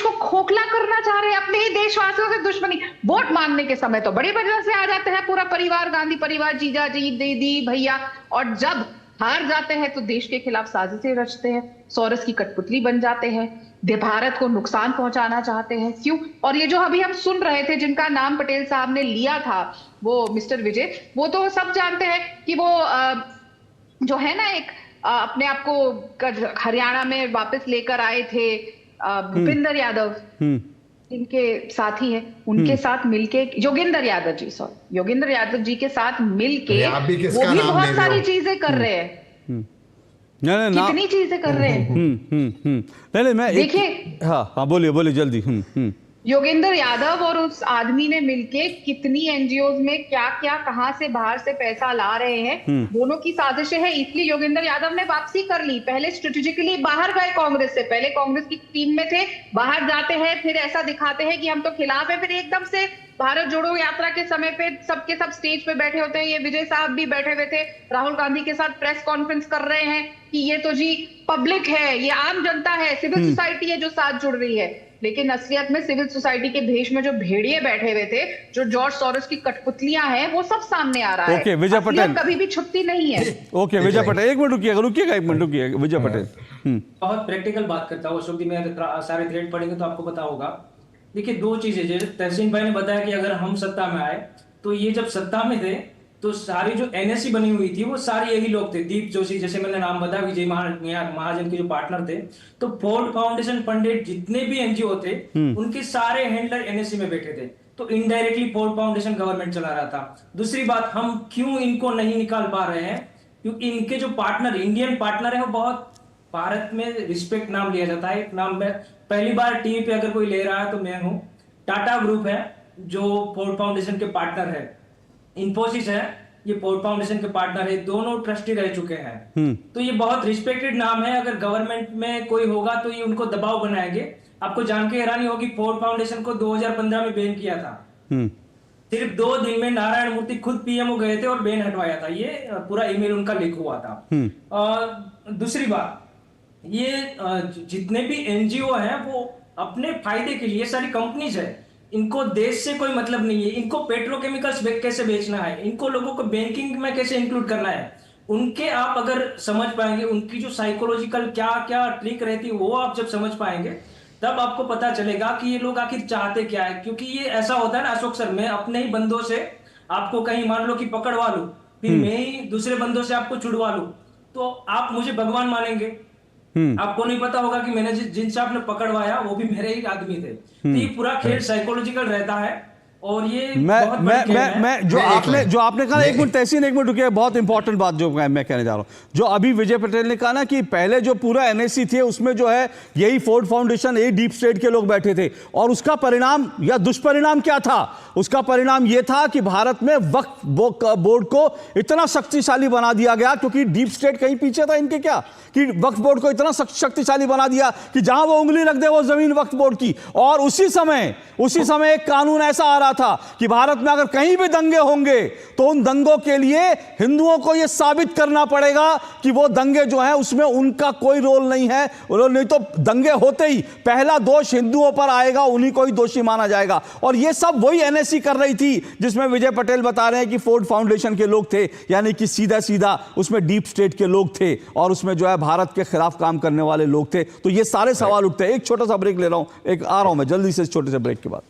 [SPEAKER 5] को खोखला करना चाह रहे हैं, अपने ही देशवासियों से दुश्मनी। वोट मांगने के समय तो बड़ी वजह से आ जाते हैं, पूरा परिवार, गांधी परिवार, जीजा जी, दीदी, भैया, और जब हार जाते हैं तो देश के खिलाफ साजिशें रचते हैं, सॉरोस की कठपुतली बन जाते हैं, भारत को नुकसान पहुंचाना चाहते हैं। क्यों? और ये जो अभी हम सुन रहे थे, जिनका नाम पटेल साहब ने लिया था, वो मिस्टर विजय, वो तो सब जानते हैं कि वो जो है ना, एक अपने आप को हरियाणा में वापस लेकर आए थे, भूपिंदर यादव इनके साथी हैं, उनके साथ मिलके, योगेंद्र यादव जी के साथ मिलके वो भी बहुत सारी चीजें कर रहे हैं। कितनी चीजें कर रहे हैं।
[SPEAKER 1] नहीं, मैं देखिए, हाँ बोलिए जल्दी।
[SPEAKER 5] योगेंद्र यादव और उस आदमी ने मिलके कितनी एनजीओ में क्या क्या, कहां से बाहर से पैसा ला रहे हैं, दोनों की साजिशें हैं। इसलिए योगेंद्र यादव ने वापसी कर ली। पहले स्ट्रेटेजिकली बाहर गए कांग्रेस से, पहले कांग्रेस की टीम में थे, बाहर जाते हैं, फिर ऐसा दिखाते हैं कि हम तो खिलाफ है, फिर एकदम से भारत जोड़ो यात्रा के समय पे सबके सब स्टेज पे बैठे होते हैं। ये विजय साहब भी बैठे हुए थे, राहुल गांधी के साथ प्रेस कॉन्फ्रेंस कर रहे हैं कि ये तो जी पब्लिक है, ये आम जनता है, सिविल सोसाइटी है जो साथ जुड़ रही है। लेकिन असलियत में सिविल सोसाइटी के भेष में जो भेड़िए बैठे हुए थे, जो जॉर्ज सॉरोस की कठपुतलियां हैं, वो सब सामने आ रहा है।
[SPEAKER 1] ओके, विजय पटेल
[SPEAKER 5] कभी भी छुपती नहीं है।
[SPEAKER 1] ओके विजय पटेल, एक मिनट रुकिएगा विजय पटेल।
[SPEAKER 6] बहुत प्रैक्टिकल बात करता हूँ अशोक जी, मैं सारे थ्रेड पढ़ेंगे तो आपको पता होगा। देखिए, दो चीजें, जैसे तहसीन भाई ने बताया कि अगर हम सत्ता में आए, तो ये जब सत्ता में थे तो सारी जो एनएससी बनी हुई थी वो सारे यही लोग थे। दीप जोशी, जैसे मैंने नाम बताया, विजय महाजन के जो पार्टनर थे। तो फोर्ड फाउंडेशन फंडेड जितने भी एनजीओ थे उनके सारे हैंडलर एनएससी में बैठे थे। तो इनडायरेक्टली फोर्ड फाउंडेशन गवर्नमेंट चला रहा था। दूसरी बात, हम क्यों इनको नहीं निकाल पा रहे हैं, क्योंकि इनके जो पार्टनर, इंडियन पार्टनर है, वो बहुत भारत में रिस्पेक्ट नाम लिया जाता है। एक नाम में पहली बार टीवी पे अगर कोई ले रहा है तो मैं हूं। टाटा ग्रुप है जो फोर्ड फाउंडेशन के पार्टनर है, इन्फोसिस है, ये फोर्ड फाउंडेशन के पार्टनर है, दोनों ट्रस्टी रह चुके हैं। तो ये बहुत रिस्पेक्टेड नाम है। अगर गवर्नमेंट में कोई होगा तो ये उनको दबाव बनाएंगे। आपको जान के हैरानी होगी, फोर्ड फाउंडेशन को 2015 में बैन किया था। सिर्फ 2 दिन में नारायण मूर्ति खुद पीएमओ गए थे और बैन हटवाया था। ये पूरा ईमेल उनका लीक हुआ था। और दूसरी बात, ये जितने भी एनजीओ हैं वो अपने फायदे के लिए, सारी कंपनीज है, इनको देश से कोई मतलब नहीं है। इनको पेट्रोकेमिकल्स कैसे बेचना है, इनको लोगों को बैंकिंग में कैसे इंक्लूड करना है, उनके आप अगर समझ पाएंगे, उनकी जो साइकोलॉजिकल क्या क्या ट्रिक रहती है वो आप जब समझ पाएंगे तब आपको पता चलेगा कि ये लोग आखिर चाहते क्या है। क्योंकि ये ऐसा होता है ना अशोक सर, मैं अपने ही बंदों से आपको कहीं मान लो कि पकड़वा लूं, फिर मैं ही दूसरे बंदों से आपको छुड़वा लूं, तो आप मुझे भगवान मानेंगे। आपको नहीं पता होगा कि मैंने जिनसे आपने पकड़वाया वो भी मेरे ही आदमी थे। तो ये पूरा खेल साइकोलॉजिकल रहता है। और ये
[SPEAKER 1] मैं जो आपने कहा, एक मिनट तहसीन, एक मिनट रुकिए, बहुत इंपॉर्टेंट बात जो मैं कहने जा रहा हूं। जो अभी विजय पटेल ने कहा ना कि पहले जो पूरा एनएससी थे उसमें जो है यही फोर्ड फाउंडेशन, यही डीप स्टेट के लोग बैठे थे, और उसका परिणाम या दुष्परिणाम क्या था? उसका परिणाम यह था कि भारत में वक्फ बोर्ड को इतना शक्तिशाली बना दिया गया, क्योंकि डीप स्टेट कहीं पीछे था इनके, क्या कि वक्फ बोर्ड को इतना शक्तिशाली बना दिया कि जहां वो उंगली रख दे वो जमीन वक्फ बोर्ड की। और उसी समय एक कानून ऐसा आ रहा था कि भारत में अगर कहीं भी दंगे होंगे तो उन दंगों के लिए हिंदुओं को यह साबित करना पड़ेगा कि वो दंगे जो हैं उसमें उनका कोई रोल नहीं है, नहीं तो दंगे होते ही पहला दोष हिंदुओं पर आएगा, उन्हीं को ही दोषी माना जाएगा। और ये सब वही एनएससी कर रही थी जिसमें विजय पटेल बता रहे हैं कि फोर्ड फाउंडेशन के लोग थे, यानी कि सीधा सीधा उसमें डीप स्टेट के लोग थे और उसमें जो है भारत के खिलाफ काम करने वाले लोग थे। तो ये सारे सवाल उठते हैं। एक छोटा सा ब्रेक ले रहा हूं, एक आ रहा हूं मैं जल्दी से, इस छोटे से ब्रेक के बाद।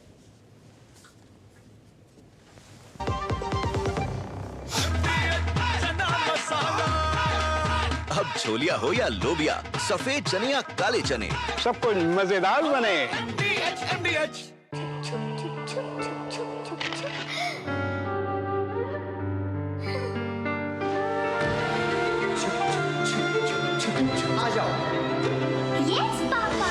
[SPEAKER 11] अब छोलिया हो या लोबिया, सफेद चने या काले चने,
[SPEAKER 17] सब कुछ मजेदार बने।
[SPEAKER 8] आ जाओ। Yes papa.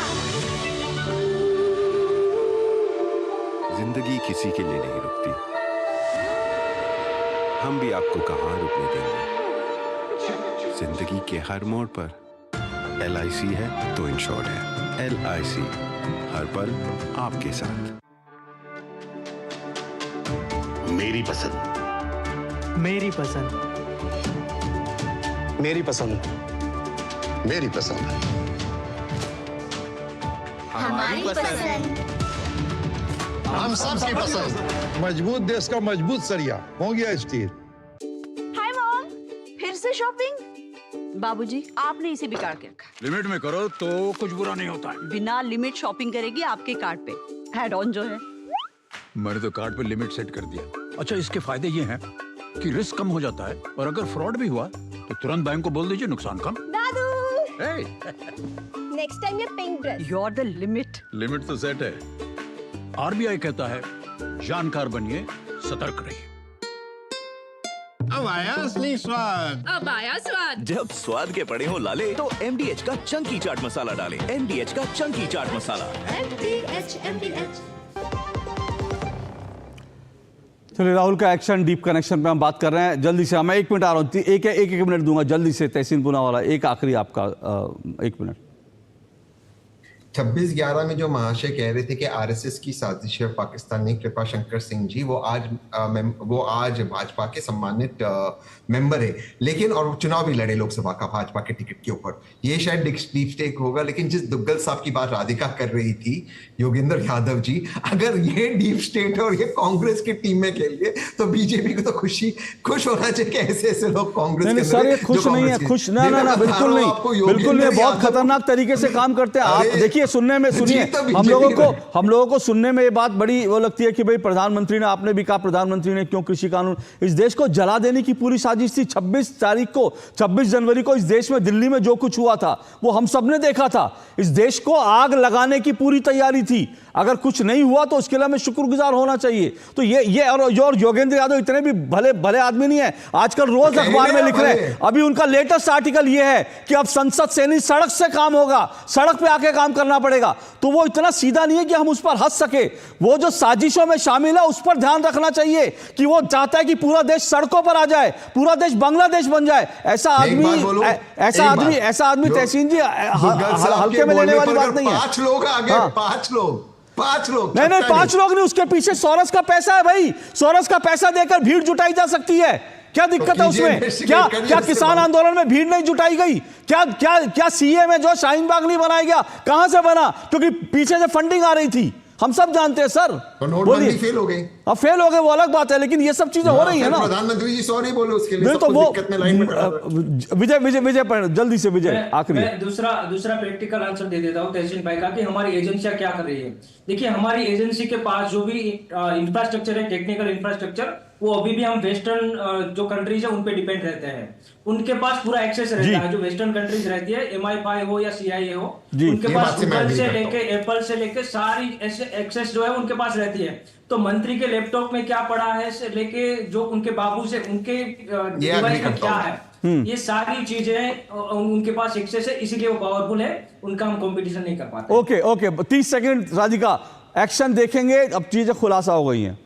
[SPEAKER 18] जिंदगी किसी के लिए नहीं रुकती, हम भी आपको कहां रुकने देंगे। जिंदगी के हर मोड़ पर LIC है तो इंश्योर्ड है। LIC, हर पल आपके साथ।
[SPEAKER 19] मेरी पसंद,
[SPEAKER 9] मेरी पसंद,
[SPEAKER 19] मेरी पसंद, मेरी पसंद,
[SPEAKER 8] हमारी पसंद,
[SPEAKER 19] हम सबकी पसंद।
[SPEAKER 12] मजबूत देश का मजबूत सरिया हो गया स्टील।
[SPEAKER 14] हाय मॉम, फिर से शॉपिंग? बाबूजी, आपने इसे बिगाड़ के रखा।
[SPEAKER 20] लिमिट में करो तो कुछ बुरा नहीं होता है।
[SPEAKER 14] बिना लिमिट शॉपिंग करेगी आपके कार्ड पे ऐड ऑन जो है।
[SPEAKER 20] मैंने तो कार्ड पे लिमिट सेट कर दिया। अच्छा, इसके फायदे ये हैं कि रिस्क कम हो जाता है और अगर फ्रॉड भी हुआ तो तुरंत बैंक को बोल दीजिए, नुकसान कम।
[SPEAKER 8] दादू,
[SPEAKER 20] hey!
[SPEAKER 8] नेक्स्ट टाइम ये pink dress.
[SPEAKER 14] You are the limit.
[SPEAKER 20] Limit तो सेट है। RBI कहता है जानकार बनिए, सतर्क रहिए।
[SPEAKER 17] अब आया असली स्वाद।
[SPEAKER 7] अब आया स्वाद।
[SPEAKER 15] जब स्वाद के पड़े हो लाले तो MDH का चंकी चाट मसाला डालें। MDH का चंकी चाट मसाला।
[SPEAKER 8] MDH।
[SPEAKER 1] चलिए, राहुल का एक्शन डीप कनेक्शन पे हम बात कर रहे हैं। जल्दी से, मैं 1 मिनट आ रहा हूँ, एक मिनट दूंगा जल्दी से। तहसीन पूनावाला, एक आखिरी आपका 1 मिनट।
[SPEAKER 4] 26/11 में जो महाशय कह रहे थे कि RSS की साजिश है पाकिस्तानी, कृपा शंकर सिंह जी, वो आज भाजपा के सम्मानित मेंबर है, लेकिन और चुनाव भी लड़े लोकसभा का भाजपा के टिकट के ऊपर। ये शायद डीप स्टेट होगा, लेकिन जिस दुग्गल साहब की बात राधिका कर रही थी, योगेंद्र यादव जी, अगर ये डीप स्टेट है और ये कांग्रेस की टीम में खेल गए तो बीजेपी को तो खुश होना चाहिए कि ऐसे लोग कांग्रेस के
[SPEAKER 1] सर, ये खुश नहीं है, खुश ना बिल्कुल नहीं, बिल्कुल नहीं, बहुत खतरनाक तरीके से काम करते हैं। आप देखिए देखिए सुनने में सुनिए हम लोगों को सुनने में ये बात बड़ी वो लगती है कि भाई प्रधानमंत्री ने, आपने भी कहा प्रधानमंत्री ने क्यों कृषि कानून, इस देश को जला देने की पूरी साजिश थी। 26 जनवरी को इस देश में दिल्ली में जो कुछ हुआ था वो हम सब ने देखा था। इस देश को आग लगाने की पूरी तैयारी थी। अगर कुछ नहीं हुआ तो उसके लिए हमें शुक्रगुजार होना चाहिए। तो ये और योगेंद्र यादव इतने भी भले आदमी नहीं है, आजकल रोज अखबार में लिख रहे हैं। अभी उनका लेटेस्ट आर्टिकल ये है कि अब संसद से नहीं सड़क से काम होगा, सड़क पे आके काम करना पड़ेगा। तो वो इतना सीधा नहीं है कि हम उस पर हंस सके। वो जो साजिशों में शामिल है उस पर ध्यान रखना चाहिए कि वो चाहता है कि पूरा देश सड़कों पर आ जाए, पूरा देश बांग्लादेश बन जाए। ऐसा आदमी तहसीन जी हल्के में लेने वाली बात नहीं है।
[SPEAKER 4] 5 लोग आगे, 5 लोग
[SPEAKER 1] नहीं 5 लोग नहीं, उसके पीछे सोरस का पैसा है भाई। सोरस का पैसा देकर भीड़ जुटाई जा सकती है, क्या दिक्कत है उसमें? क्या किसान आंदोलन में भीड़ नहीं जुटाई गई? क्या सीए में जो शाहीन बाग नहीं बनाया गया, कहां से बना? क्योंकि पीछे से फंडिंग आ रही थी, हम सब जानते हैं सर।
[SPEAKER 4] नोटबंदी फेल हो गई,
[SPEAKER 1] अब फेल हो गए वो अलग बात है, लेकिन ये सब चीजें हो रही है ना।
[SPEAKER 4] प्रधानमंत्री जी सॉरी बोले उसके लिए,
[SPEAKER 1] तो वो विजय जल्दी से विजय आखिरी
[SPEAKER 6] दूसरा प्रैक्टिकल आंसर दे देता हूँ तहसीन भाई का कि हमारी एजेंसियां क्या कर रही है। देखिए हमारी एजेंसी के पास जो भी इंफ्रास्ट्रक्चर है, टेक्निकल इंफ्रास्ट्रक्चर, वो अभी भी हम वेस्टर्न जो कंट्रीज है उन पे डिपेंड रहते हैं। उनके पास पूरा एक्सेस रहता है, जो वेस्टर्न कंट्रीज रहती है, MI5 हो या CIA हो, उनके पास गूगल से लेके एप्पल से लेके सारी एक्सेस जो है उनके पास रहती है। तो मंत्री के लैपटॉप में क्या पड़ा है से लेके जो उनके बाबू से उनके डिवाइस में क्या है, ये सारी चीजें उनके पास एक्सेस है, इसीलिए वो पावरफुल है। उनका हम कंपटीशन नहीं कर पाते।
[SPEAKER 1] ओके 30 सेकंड राधिका, एक्शन देखेंगे, अब चीजें खुलासा हो गई हैं।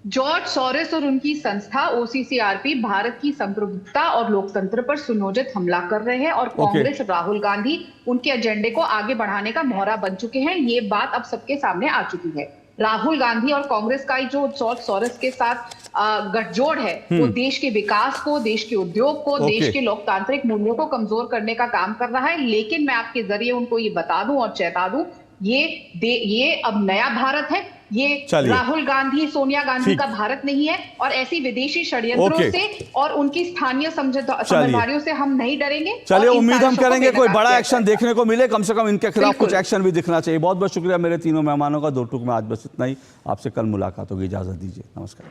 [SPEAKER 5] जॉर्ज सोरोस और उनकी संस्था OCCRP भारत की संप्रभुता और लोकतंत्र पर सुनियोजित हमला कर रहे हैं और कांग्रेस राहुल गांधी उनके एजेंडे को आगे बढ़ाने का मोहरा बन चुके हैं। ये बात अब सबके सामने आ चुकी है। राहुल गांधी और कांग्रेस का जो जॉर्ज सोरोस के साथ गठजोड़ है वो देश के विकास को, देश के उद्योग को, देश के लोकतांत्रिक मूल्यों को कमजोर करने का काम कर रहा है। लेकिन मैं आपके जरिए उनको ये बता दूं और चेता दूं, ये अब नया भारत है, ये राहुल गांधी सोनिया गांधी का भारत नहीं है। और ऐसी विदेशी षड्यंत्रों से और उनकी स्थानीय समझदारियों से हम नहीं डरेंगे।
[SPEAKER 1] चलिए उम्मीद हम करेंगे कोई बड़ा एक्शन देखने को मिले, कम से कम इनके खिलाफ कुछ एक्शन भी दिखना चाहिए। बहुत बहुत शुक्रिया मेरे तीनों मेहमानों का। 2 टूक में आज बस इतना ही, आपसे कल मुलाकात होगी, इजाजत दीजिए, नमस्कार।